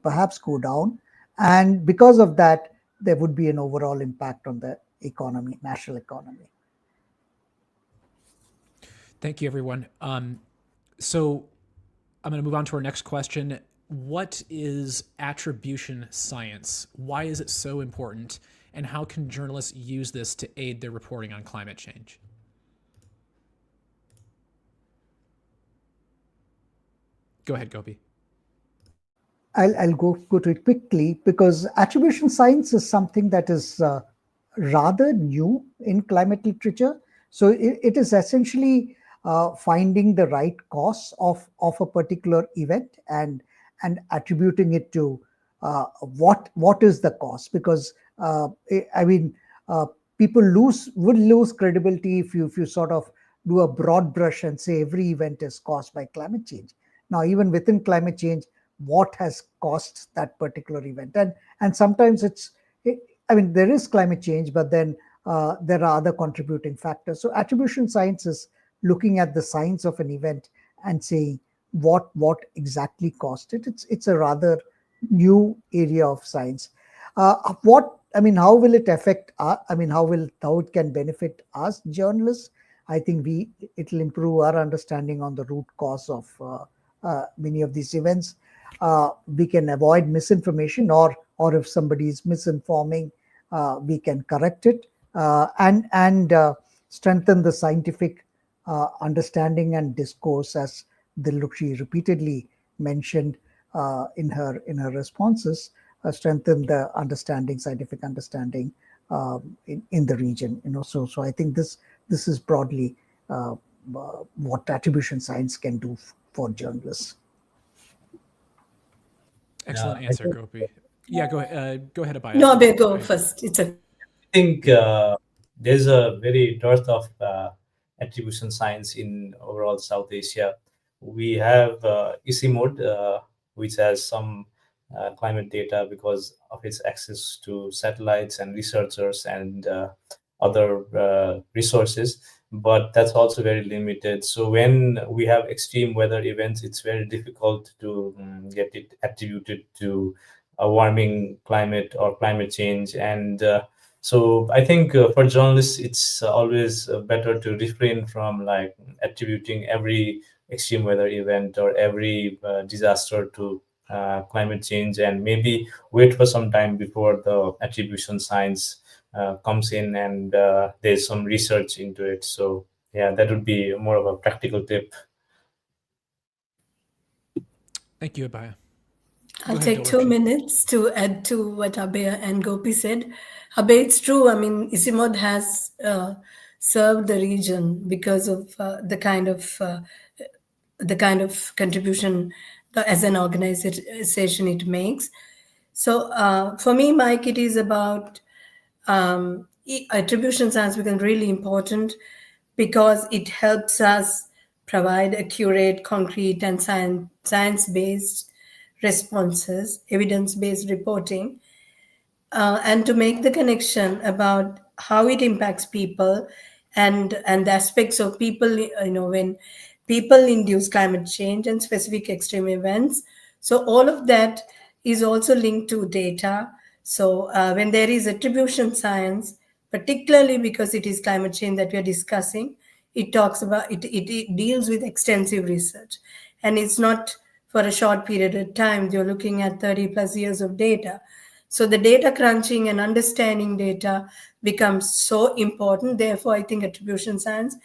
perhaps go down, and because of that, there would be an overall impact on the economy, national economy.
Thank you, everyone. So I'm going to move on to our next question. What is attribution science? Why is it so important? And how can journalists use this to aid their reporting on climate change? Go ahead, Gopi.
I'll go to it quickly, because attribution science is something that is rather new in climate literature. So it is essentially finding the right cause of a particular event and attributing it to what is the cause. Because I mean, people would lose credibility if you sort of do a broad brush and say every event is caused by climate change. Now, even within climate change, what has caused that particular event? And sometimes I mean, there is climate change, but then there are other contributing factors. So attribution science is looking at the science of an event and saying what exactly caused it. It's a rather new area of science. How will it affect? How it can benefit us journalists? I think it'll improve our understanding on the root cause of many of these events. We can avoid misinformation, or if somebody is misinforming, we can correct it, and strengthen the scientific understanding and discourse, as Dilrukshi repeatedly mentioned in her responses. Strengthen the scientific understanding in the region. So I think this is broadly what attribution science can do for journalists.
Excellent answer, Gopi. Yeah, go ahead, Abhaya.
No, Abhaya, go first. It's a
I think there's a very dearth of attribution science in overall South Asia. We have ICIMOD, which has some climate data because of its access to satellites and researchers and other resources, but that's also very limited. So when we have extreme weather events, it's very difficult to get it attributed to a warming climate or climate change. And so I think for journalists, it's always better to refrain from like attributing every extreme weather event or every disaster to climate change, and maybe wait for some time before the attribution science comes in and there's some research into it. So yeah, that would be more of a practical tip.
Thank you, Abhaya.
I'll take 2 minutes to add to what Abhaya and Gopi said. Abhaya, it's true. I mean, ICIMOD has served the region because of the kind of contribution as an organization it makes. So for me, Mike, it is about attribution science becomes really important because it helps us provide accurate, concrete, and science-based responses, evidence-based reporting, and to make the connection about how it impacts people and the aspects of people, when people induce climate change and specific extreme events. So all of that is also linked to data. So when there is attribution science, particularly because it is climate change that we are discussing, it talks about it deals with extensive research, and it's not for a short period of time. You're looking at 30 plus years of data. So the data crunching and understanding data becomes so important. Therefore, I think attribution science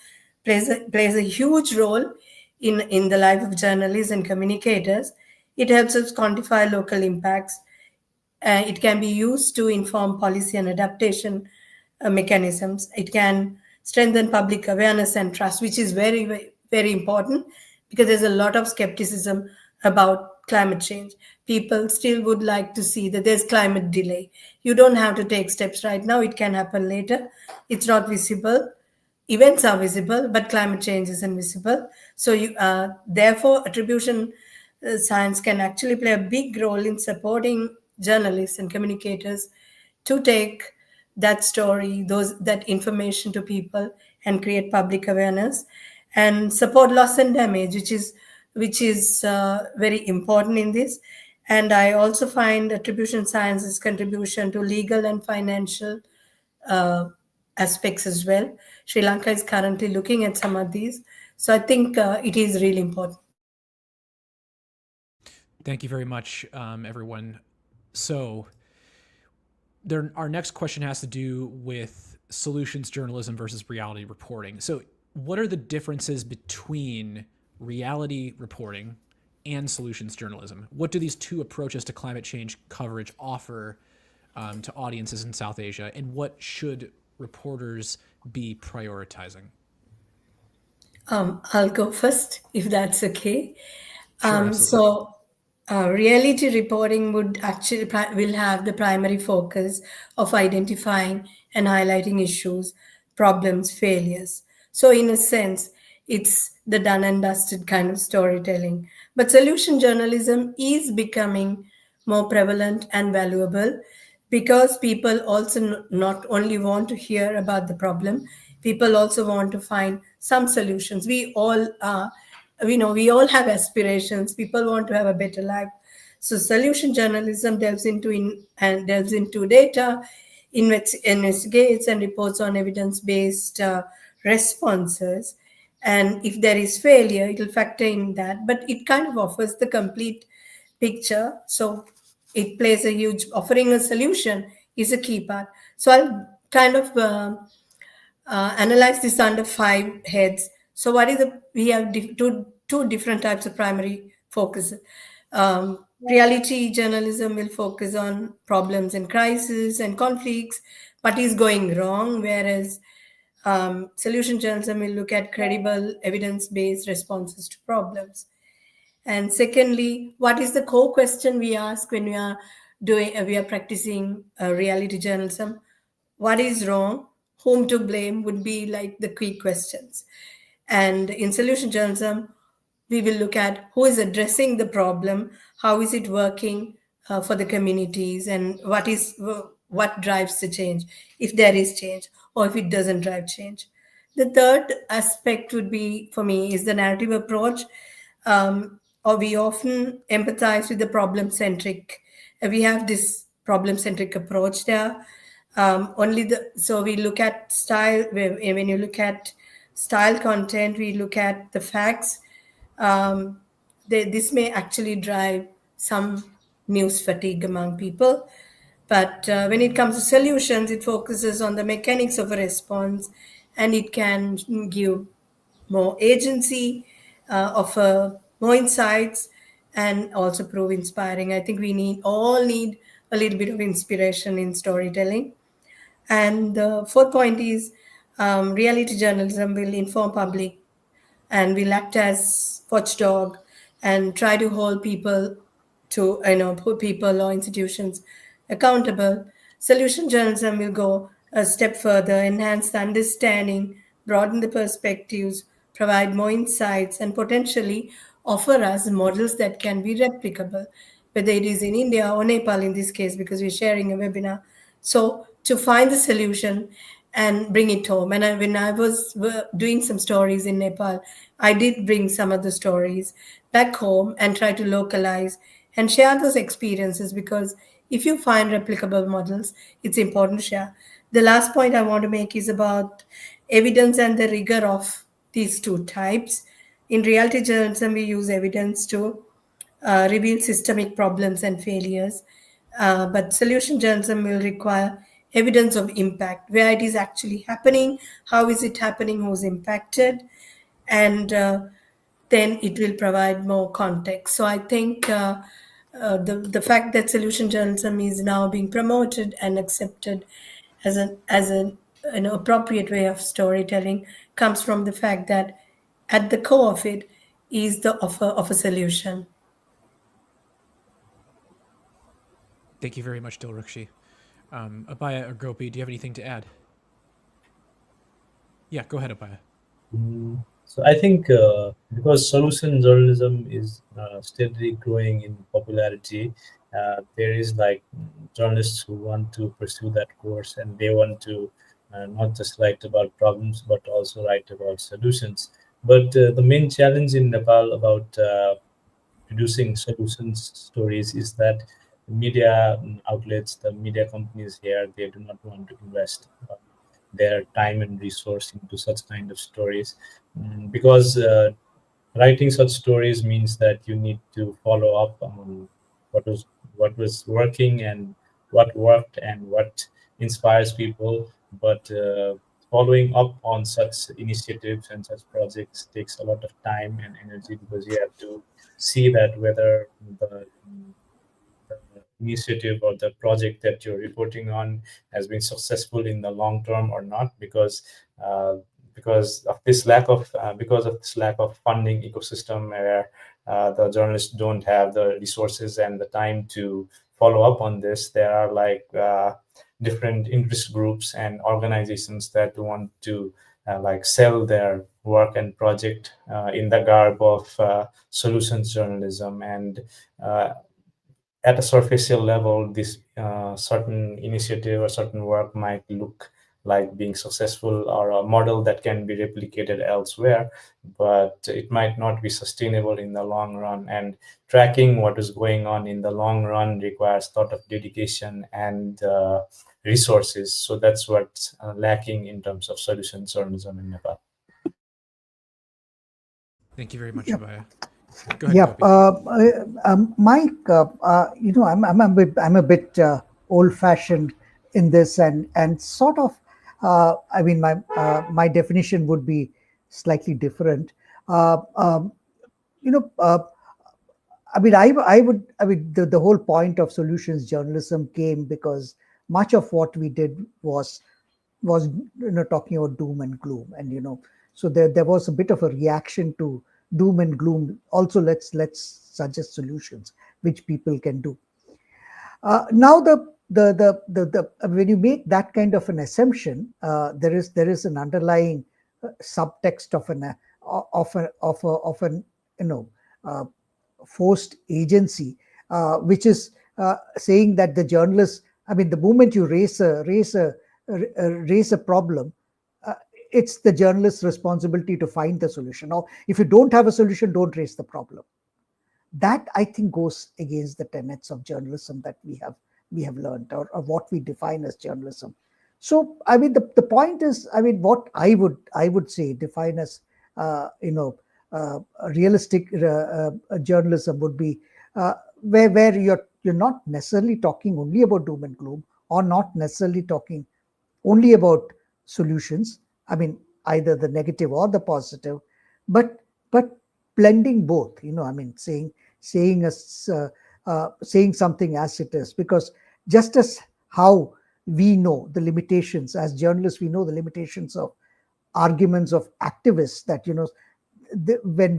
plays a huge role in the life of journalists and communicators. It helps us quantify local impacts. It can be used to inform policy and adaptation mechanisms. It can strengthen public awareness and trust, which is very, very, very important, because there's a lot of skepticism about about climate change. People still would like to see that there's climate delay. You don't have to take steps right now, it can happen later. It's not visible. Events are visible, but climate change is invisible. So, therefore, attribution science can actually play a big role in supporting journalists and communicators to take that story, that information to people and create public awareness and support loss and damage, which is very important in this. And I also find attribution science's contribution to legal and financial uh, aspects as well. Sri Lanka is currently looking at some of these. So I think it is really important.
Thank you very much, everyone. So our next question has to do with solutions journalism versus reality reporting. So what are the differences between reality reporting and solutions journalism? What do these two approaches to climate change coverage offer to audiences in South Asia, and what should reporters be prioritizing?
I'll go first, if that's okay.
Sure, absolutely.
Reality reporting would actually will have the primary focus of identifying and highlighting issues, problems, failures. So, in a sense, it's the done and dusted kind of storytelling. But solution journalism is becoming more prevalent and valuable because people also not only want to hear about the problem, people also want to find some solutions. We all have aspirations. People want to have a better life. So solution journalism delves into data, investigates and reports on evidence-based responses. And if there is failure, it will factor in that. But it kind of offers the complete picture. So it plays a huge, offering a solution is a key part. So I'll kind of analyze this under 5 heads. So what is we have two different types of primary focus. Reality journalism will focus on problems and crises and conflicts, what is going wrong, whereas solution journalism will look at credible evidence-based responses to problems. And secondly, what is the core question we ask when we are practicing reality journalism? What is wrong? Whom to blame would be like the key questions. And in solution journalism, we will look at who is addressing the problem, how is it working for the communities, and what drives the change, if there is change or if it doesn't drive change. The third aspect would be for me is the narrative approach, or we often empathize with the problem centric. We have this problem centric approach there. So we look at style. When you look at style content, we look at the facts. This may actually drive some news fatigue among people. But when it comes to solutions, it focuses on the mechanics of a response, and it can give more agency, offer more insights, and also prove inspiring. I think we all need a little bit of inspiration in storytelling. And the fourth point is reality journalism will inform public and will act as watchdog and try to hold people to put people or institutions accountable. Solution journalism will go a step further, enhance the understanding, broaden the perspectives, provide more insights, and potentially offer us models that can be replicable, whether it is in India or Nepal in this case, because we're sharing a webinar. So to find the solution and bring it home. And when I was doing some stories in Nepal, I did bring some of the stories back home and try to localize and share those experiences, because if you find replicable models, it's important to share. The last point I want to make is about evidence and the rigor of these two types. In reality journalism, we use evidence to reveal systemic problems and failures. But solution journalism will require evidence of impact, where it is actually happening, how is it happening, who's impacted, and then it will provide more context. So I think the fact that solution journalism is now being promoted and accepted as an appropriate way of storytelling comes from the fact that at the core of it is the offer of a solution.
Thank you very much, Dilrukshi. Abhaya or Gopi, do you have anything to add? Yeah, go ahead, Abhaya.
So I think because solution journalism is steadily growing in popularity, there is like journalists who want to pursue that course, and they want to not just write about problems but also write about solutions. But the main challenge in Nepal about producing solutions stories is that media outlets, the media companies here, they do not want to invest their time and resource into such kind of stories. Because writing such stories means that you need to follow up on what was what was working and what worked and what inspires people. But following up on such initiatives and such projects takes a lot of time and energy, because you have to see that whether the initiative or the project that you're reporting on has been successful in the long term or not, uh, because of this lack of funding ecosystem, where the journalists don't have the resources and the time to follow up on this. There are like different interest groups and organizations that want to like sell their work and project in the garb of solutions journalism. And at a superficial level, this certain initiative or certain work might look like being successful or a model that can be replicated elsewhere, but it might not be sustainable in the long run. And tracking what is going on in the long run requires a lot of dedication and resources. So that's what's lacking in terms of solution journalism in Nepal.
Thank you very much,
Yeah.
Abhaya. Go ahead,
Yeah,
Gopi.
Mike, I'm a bit old-fashioned in this, and sort of, I mean, my definition would be slightly different. Uh, um, you know, I mean, the whole point of solutions journalism came because much of what we did was talking about doom and gloom, and so there was a bit of a reaction to doom and gloom. Also, let's suggest solutions which people can do. Now when you make that kind of an assumption, there is an underlying subtext of an uh, forced agency, which is saying that the journalists. I mean, the moment you raise a problem, uh, it's the journalist's responsibility to find the solution. Now, if you don't have a solution, don't raise the problem. That, I think, goes against the tenets of journalism that we have learned, or what we define as journalism. So, I mean, the point is, I mean, what I would say define as realistic journalism would be where you're not necessarily talking only about doom and gloom, or not necessarily talking only about solutions. I mean, either the negative or the positive, but blending both. I mean, saying something as it is, because just as how we know the limitations as journalists, we know the limitations of arguments of activists, that when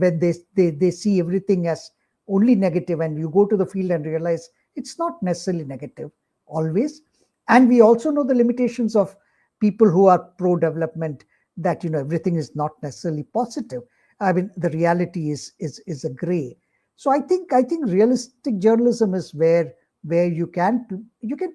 they see everything as only negative, and you go to the field and realize it's not necessarily negative always. And we also know the limitations of people who are pro development, that everything is not necessarily positive. I mean, the reality is a gray. So I think realistic journalism is where you can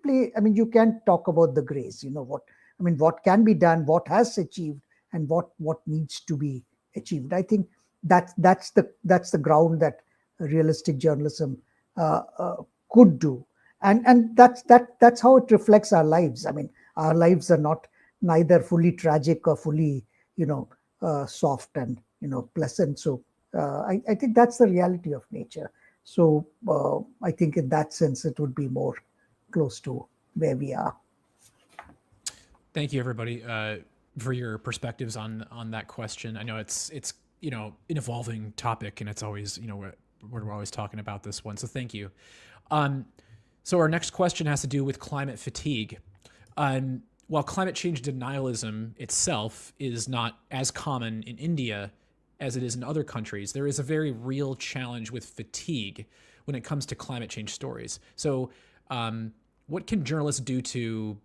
play. I mean, you can talk about the grays. What can be done, what has achieved, and what needs to be achieved. I think that's the ground that realistic journalism could do. And that's how it reflects our lives. I mean, our lives are not neither fully tragic or fully soft and pleasant. So I think that's the reality of nature. So I think in that sense it would be more close to where we are.
Thank you, everybody, for your perspectives on that question. I know it's an evolving topic, and it's always we're always talking about this one. So thank you. So our next question has to do with climate fatigue. While climate change denialism itself is not as common in India as it is in other countries, there is a very real challenge with fatigue when it comes to climate change stories. So What can journalists do to,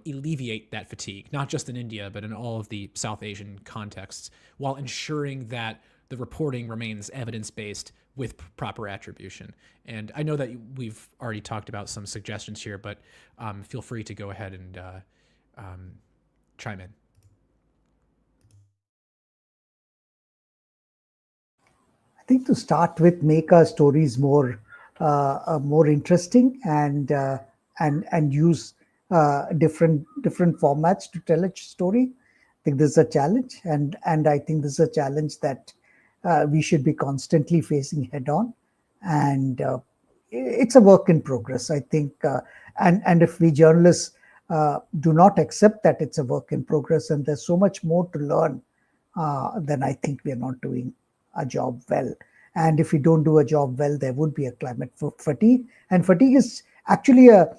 alleviate that fatigue, not just in India, but in all of the South Asian contexts, while ensuring that the reporting remains evidence-based with proper attribution? And I know that we've already talked about some suggestions here, but feel free to go ahead and chime in.
I think to start with, make our stories more interesting and use different formats to tell a story. I think this is a challenge, and I think this is a challenge that we should be constantly facing head on, and it's a work in progress. I think, and if we journalists do not accept that it's a work in progress and there's so much more to learn, then I think we are not doing a job well. And if we don't do a job well, there would be a climate fatigue. And fatigue is actually a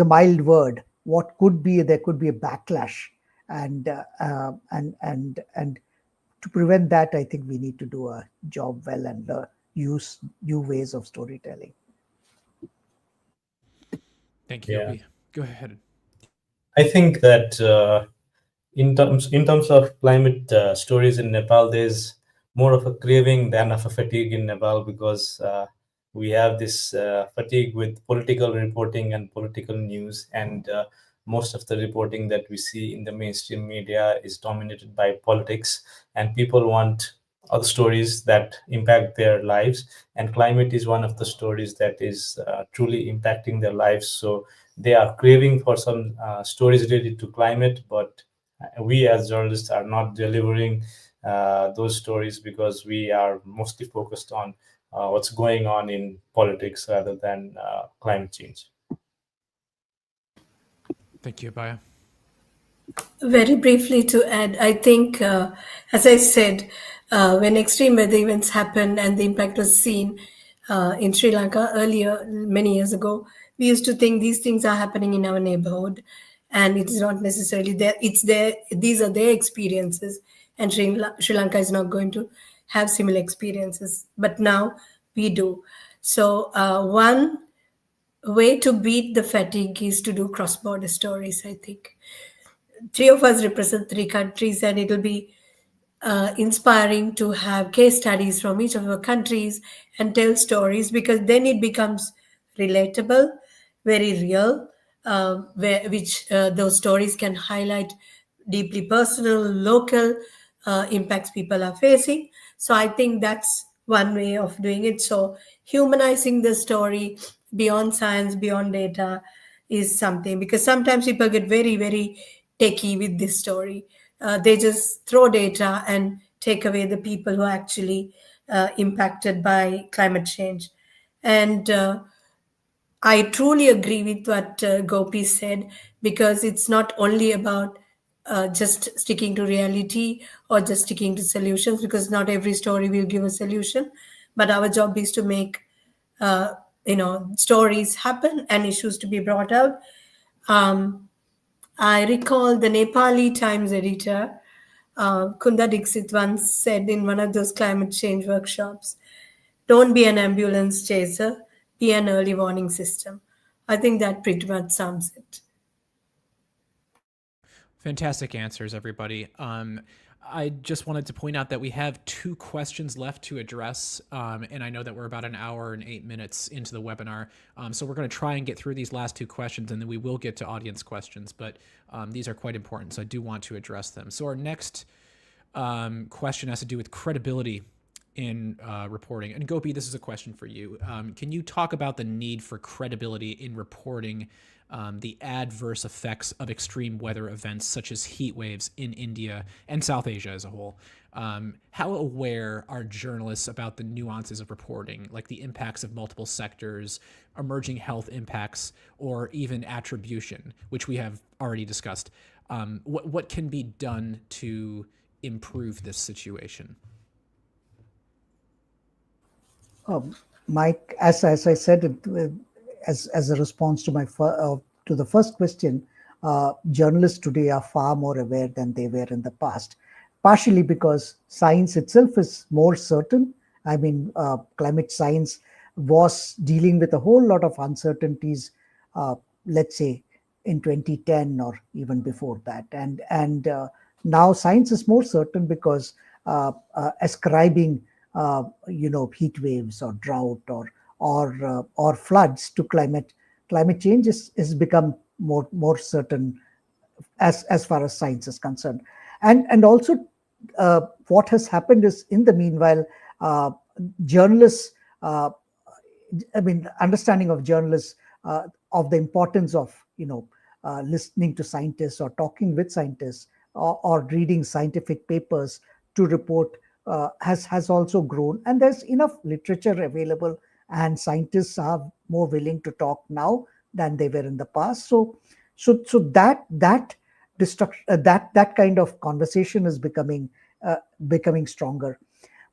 mild word. What could be, there could be a backlash, and to prevent that, I think we need to do a job well and use new ways of storytelling.
Thank you, Gopi. Go ahead.
I think that in terms of climate stories in Nepal, there's more of a craving than of a fatigue in Nepal, because we have this fatigue with political reporting and political news, and most of the reporting that we see in the mainstream media is dominated by politics, and people want other stories that impact their lives, and climate is one of the stories that is truly impacting their lives. So they are craving for some stories related to climate, but we as journalists are not delivering those stories because we are mostly focused on what's going on in politics rather than climate change.
Thank you, Abhaya.
Very briefly to add, I think, as I said, when extreme weather events happened and the impact was seen in Sri Lanka earlier, many years ago, we used to think these things are happening in our neighborhood, and it's not necessarily there. It's there. These are their experiences, and Sri Lanka is not going to have similar experiences. But now we do. So one way to beat the fatigue is to do cross-border stories, I think. Three of us represent three countries, and it'll be inspiring to have case studies from each of our countries and tell stories, because then it becomes relatable, very real, which those stories can highlight deeply personal, local impacts people are facing. So I think that's one way of doing it. So humanizing the story beyond science, beyond data is something, because sometimes people get very, very techie with this story. They just throw data and take away the people who are actually impacted by climate change. And I truly agree with what Gopi said, because it's not only about just sticking to reality or just sticking to solutions, because not every story will give a solution. But our job is to make stories happen and issues to be brought out. I recall the Nepali Times editor, Kunda Dixit, once said in one of those climate change workshops, "Don't be an ambulance chaser, be an early warning system." I think that pretty much sums it.
Fantastic answers, everybody. I just wanted to point out that we have 2 questions left to address, and I know that we're about an hour and 8 minutes into the webinar, so we're going to try and get through these last 2 questions, and then we will get to audience questions, but these are quite important, so I do want to address them. So our next question has to do with credibility in reporting. And Gopi, this is a question for you. Can you talk about the need for credibility in reporting the adverse effects of extreme weather events such as heat waves in India and South Asia as a whole? How aware are journalists about the nuances of reporting, like the impacts of multiple sectors, emerging health impacts, or even attribution, which we have already discussed? What can be done to improve this situation?
Mike, as I said, as a response to to the first question, journalists today are far more aware than they were in the past, partially because science itself is more certain. I mean, climate science was dealing with a whole lot of uncertainties, let's say in 2010 or even before that. And now science is more certain because ascribing heat waves or drought or floods to climate change is become more certain as far as science is concerned. And also what has happened is, in the meanwhile, journalists, understanding of journalists, of the importance of listening to scientists or talking with scientists, or reading scientific papers to report, has also grown, and there's enough literature available, and scientists are more willing to talk now than they were in the past. So that kind of conversation is becoming stronger.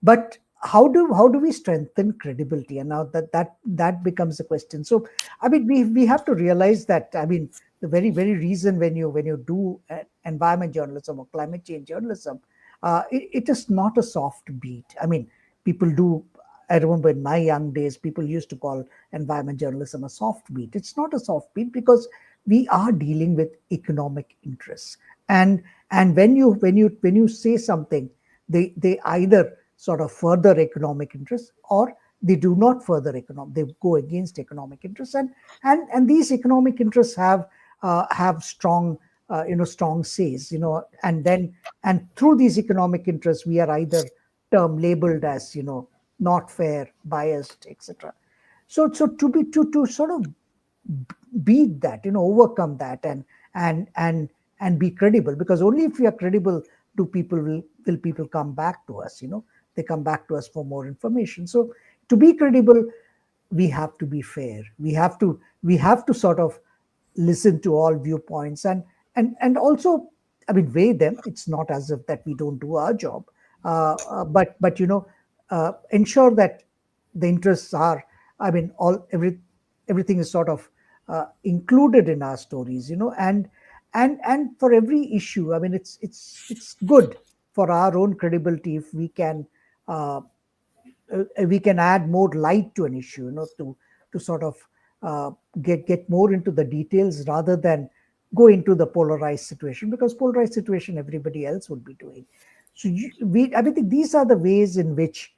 But how do we strengthen credibility? And now that becomes the question. So we have to realize that, the very reason when you do environment journalism or climate change journalism, it is not a soft beat. People do. I remember in my young days, people used to call environment journalism a soft beat. It's not a soft beat because we are dealing with economic interests, and when you say something, they either sort of further economic interests, or they do not further they go against economic interests, and these economic interests have strong says, and through these economic interests, we are either labeled as not fair, biased, etc. So to sort of beat that, overcome that, and be credible, because only if we are credible do people come back to us. They come back to us for more information. So to be credible, we have to be fair. We have to sort of listen to all viewpoints, and also, weigh them. It's not as if that we don't do our job, but ensure that the interests are, everything is sort of included in our stories, and for every issue, it's good for our own credibility if uh, we can add more light to an issue, to sort of get more into the details, rather than go into the polarized situation, because polarized situation everybody else would be doing. So I think these are the ways in which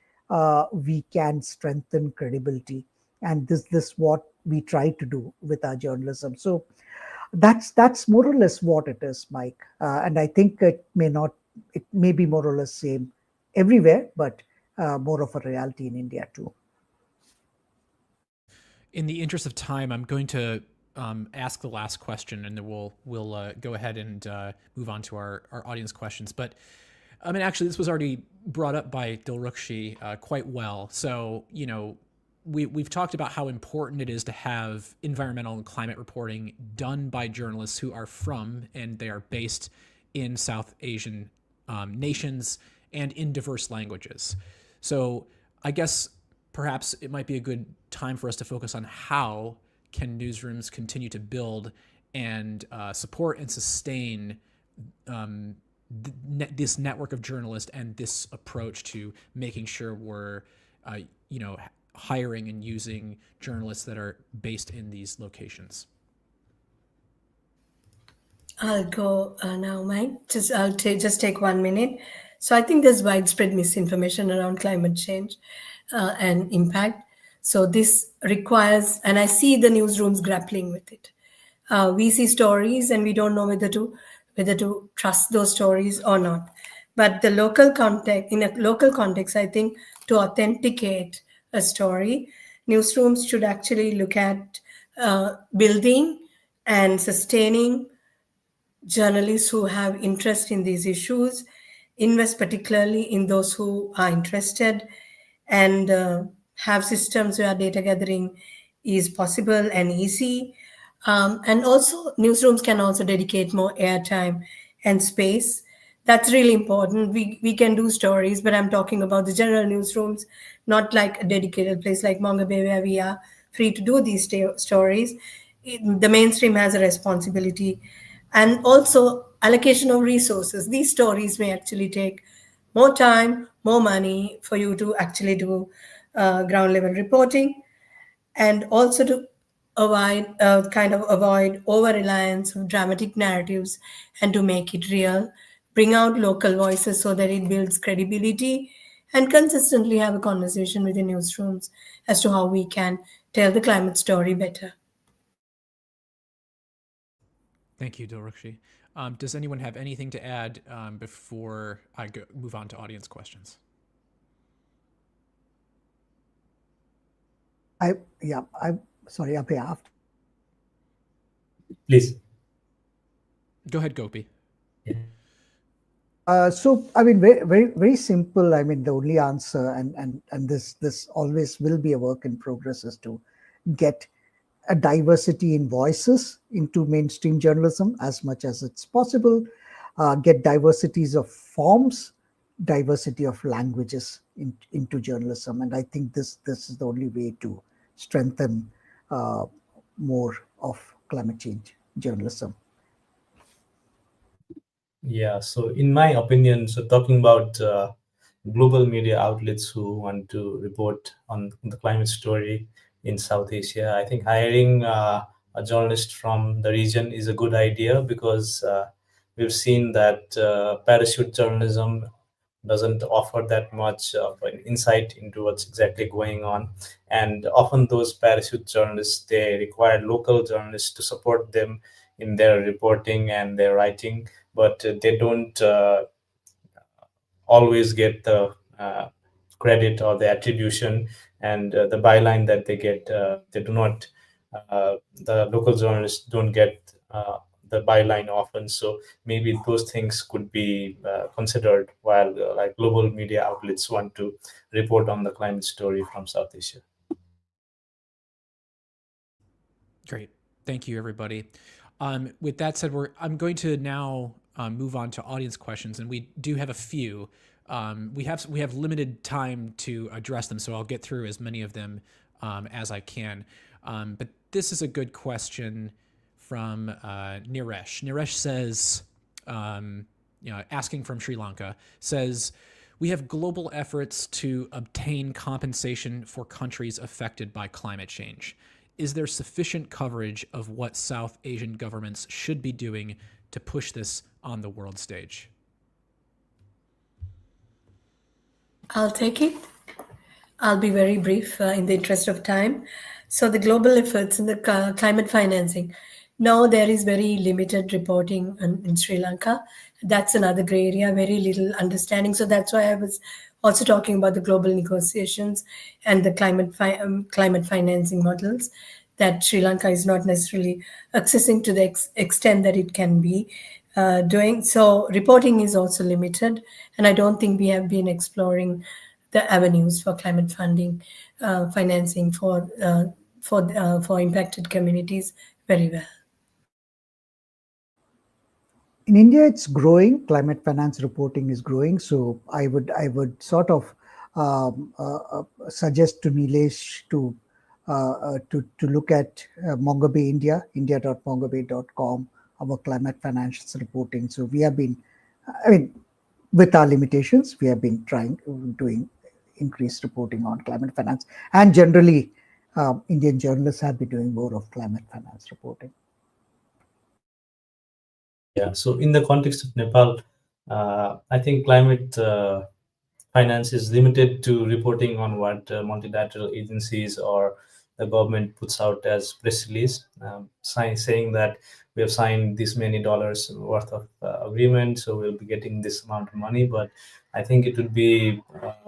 we can strengthen credibility, and this what we try to do with our journalism. So that's more or less what it is, Mike. And I think it may be more or less same everywhere, but more of a reality in India too.
In the interest of time, I'm going to ask the last question, and then we'll go ahead and move on to our audience questions. But actually, this was already brought up by Dilrukshi quite well. So we've talked about how important it is to have environmental and climate reporting done by journalists who are from, and they are based in, South Asian nations and in diverse languages. So I guess perhaps it might be a good time for us to focus on how can newsrooms continue to build and support and sustain this network of journalists and this approach to making sure we're, hiring and using journalists that are based in these locations.
I'll go now, Mike. I'll just take 1 minute. So I think there's widespread misinformation around climate change and impact. So this requires, and I see the newsrooms grappling with it. We see stories and we don't know whether to trust those stories or not. But in a local context, I think to authenticate a story, newsrooms should actually look at building and sustaining journalists who have interest in these issues, invest particularly in those who are interested, and have systems where data gathering is possible and easy. And also, newsrooms can also dedicate more airtime and space. That's really important. We can do stories, but I'm talking about the general newsrooms, not like a dedicated place like Mongabay where we are free to do these stories. The mainstream has a responsibility. And also allocation of resources. These stories may actually take more time, more money for you to actually do ground level reporting. and also to avoid over reliance of dramatic narratives and to make it real, bring out local voices so that it builds credibility, and consistently have a conversation within newsrooms as to how we can tell the climate story better.
Thank you, Dilrukshi. Does anyone have anything to add before I move on to audience questions?
I'm sorry, Abhaya.
Please.
Go ahead, Gopi.
So I mean, very, very, very simple. I mean, the only answer, and this always will be a work in progress, is to get a diversity in voices into mainstream journalism as much as it's possible. Get diversities of forms, diversity of languages into journalism, and I think this is the only way to strengthen more of climate change journalism.
Yeah, so in my opinion, so talking about global media outlets who want to report on the climate story in South Asia, I think hiring a journalist from the region is a good idea, because we've seen that parachute journalism doesn't offer that much of an insight into what's exactly going on. And often those parachute journalists, they require local journalists to support them in their reporting and their writing, but they don't always get the credit or the attribution, and the byline that they get, they do not, the local journalists don't get the byline often. So maybe those things could be considered while like global media outlets want to report on the climate story from South Asia.
Great. Thank you, everybody. With that said, I'm going to now move on to audience questions, and we do have a few. We have limited time to address them, so I'll get through as many of them as I can. But this is a good question from Niresh. Niresh says, asking from Sri Lanka, says, we have global efforts to obtain compensation for countries affected by climate change. Is there sufficient coverage of what South Asian governments should be doing to push this on the world stage?
I'll take it. I'll be very brief in the interest of time. So, the global efforts in the climate financing. Now, there is very limited reporting in Sri Lanka. That's another gray area, very little understanding. So, that's why I was also talking about the global negotiations and the climate financing models that Sri Lanka is not necessarily accessing to the extent that it can be doing. So reporting is also limited, and I don't think we have been exploring the avenues for climate financing for impacted communities very well.
In India, it's growing. Climate finance reporting is growing. So I would sort of suggest to Nilesh to look at Mongabay India, india.mongabay.com, our climate financials reporting. So we have been, I mean, with our limitations, we have been doing increased reporting on climate finance, and generally, Indian journalists have been doing more of climate finance reporting.
Yeah, so in the context of Nepal, I think climate finance is limited to reporting on what multilateral agencies or the government puts out as press release, saying that we have signed this many dollars worth of agreement, so we'll be getting this amount of money. But I think it would be,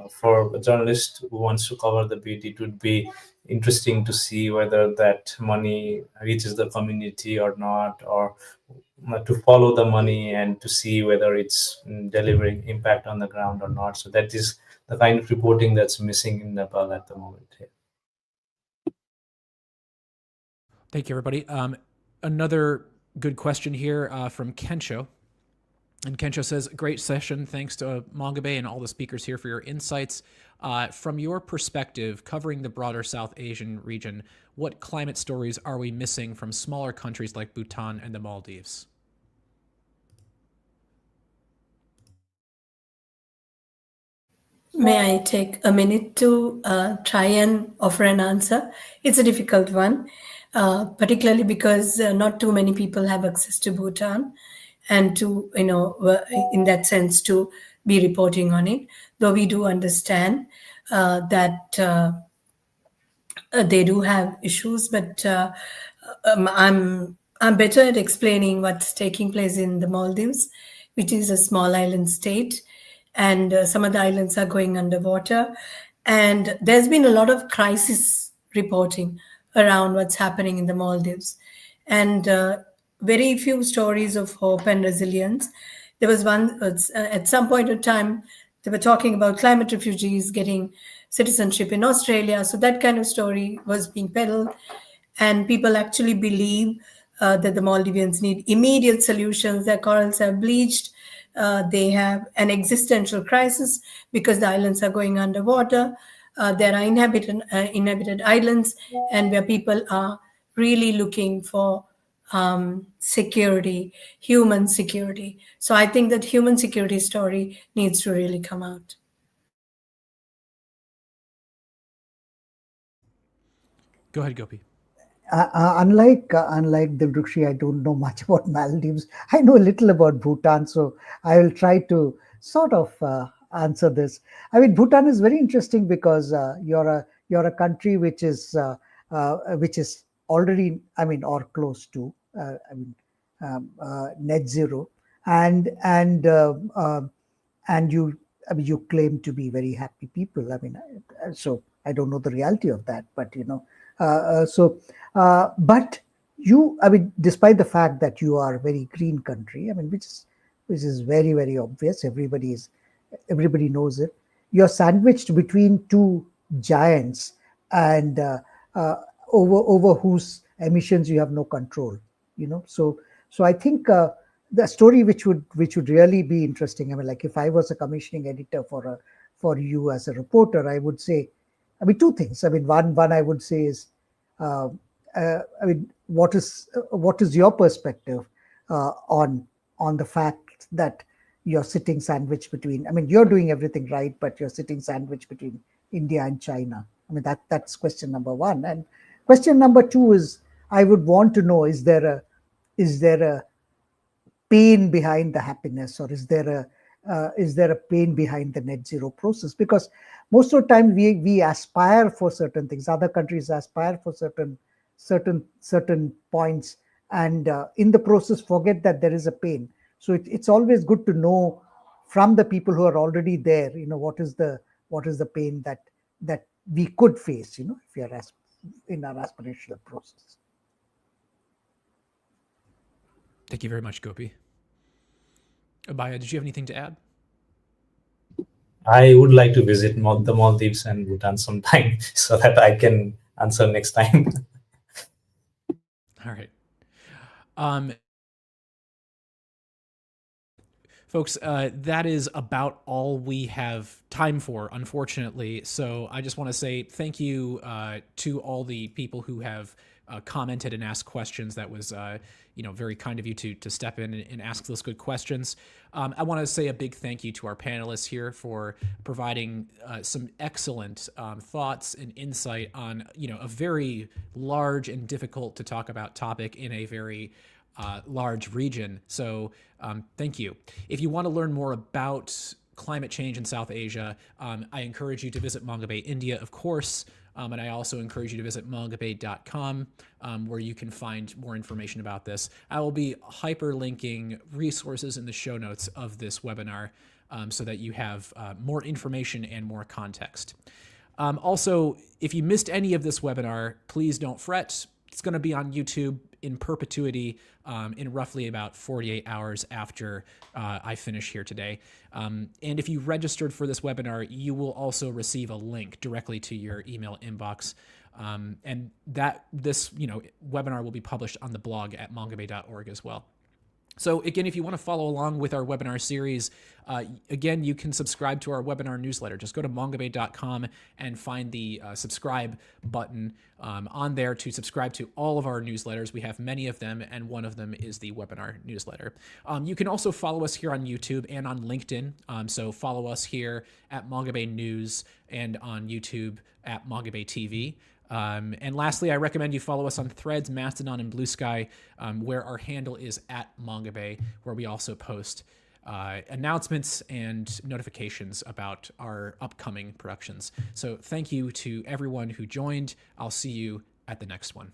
for a journalist who wants to cover the beat, it would be interesting to see whether that money reaches the community or not, or to follow the money and to see whether it's delivering impact on the ground or not. So that is the kind of reporting that's missing in Nepal at the moment. Yeah.
Thank you, everybody. Another good question here from Kensho. And Kensho says, great session. Thanks to Mongabay and all the speakers here for your insights. From your perspective, covering the broader South Asian region, what climate stories are we missing from smaller countries like Bhutan and the Maldives?
May I take a minute to try and offer an answer? It's a difficult one, particularly because not too many people have access to Bhutan and to, in that sense, to be reporting on it. Though we do understand that they do have issues, but I'm better at explaining what's taking place in the Maldives, which is a small island state, and some of the islands are going underwater, and there's been a lot of crisis reporting around what's happening in the Maldives, and very few stories of hope and resilience. There was one at some point in time they were talking about climate refugees getting citizenship in Australia. So that kind of story was being peddled, and people actually believe that the Maldivians need immediate solutions. Their corals have bleached. They have an existential crisis because the islands are going underwater. There are inhabited islands, and where people are really looking for security, human security. So I think that human security story needs to really come out.
Go ahead, Gopi.
Unlike Dilrukshi, I don't know much about Maldives. I know a little about Bhutan, so I will try to sort of answer this. I mean, Bhutan is very interesting because you're a country which is already, I mean, or close to, net zero, and and uh, uh, and you, I mean, you claim to be very happy people. I mean, so I don't know the reality of that, but but you, I mean, despite the fact that you are a very green country, I mean, which is very, very obvious. Everybody knows it. You're sandwiched between two giants, and uh, over whose emissions you have no control. So I think the story which would really be interesting. I mean, like if I was a commissioning editor for you as a reporter, I would say, I mean, two things. I mean, one I would say is, uh, I mean, what is your perspective on the fact that you're sitting sandwiched between? I mean, you're doing everything right, but you're sitting sandwiched between India and China. I mean, that's question number one. And question number two is, I would want to know: is there a pain behind the happiness, or is there a pain behind the net zero process? Because most of the time we aspire for certain things, other countries aspire for certain points, and in the process forget that there is a pain. So it's always good to know from the people who are already there, what is the pain that we could face, if we are in our aspirational process.
Thank you very much, Gopi. Abhaya, did you have anything to add?
I would like to visit the Maldives and Bhutan sometime so that I can answer next time.
All right. Um, Folks, that is about all we have time for, unfortunately. So I just want to say thank you to all the people who have commented and asked questions. That was, very kind of you to step in and ask those good questions. I want to say a big thank you to our panelists here for providing some excellent thoughts and insight on, a very large and difficult to talk about topic in a very large region. So thank you. If you want to learn more about climate change in South Asia, I encourage you to visit Mongabay India, of course. And I also encourage you to visit mongabay.com, where you can find more information about this. I will be hyperlinking resources in the show notes of this webinar so that you have more information and more context. Also, if you missed any of this webinar, please don't fret. It's going to be on YouTube in perpetuity in roughly about 48 hours after I finish here today. And if you registered for this webinar, you will also receive a link directly to your email inbox. And this webinar will be published on the blog at mongabay.org as well. So again, if you want to follow along with our webinar series, again, you can subscribe to our webinar newsletter. Just go to mongabay.com and find the subscribe button on there to subscribe to all of our newsletters. We have many of them, and one of them is the webinar newsletter. You can also follow us here on YouTube and on LinkedIn. So follow us here at Mongabay News and on YouTube at Mongabay TV. And lastly, I recommend you follow us on Threads, Mastodon, and Blue Sky, where our handle is at Mongabay, where we also post announcements and notifications about our upcoming productions. So thank you to everyone who joined. I'll see you at the next one.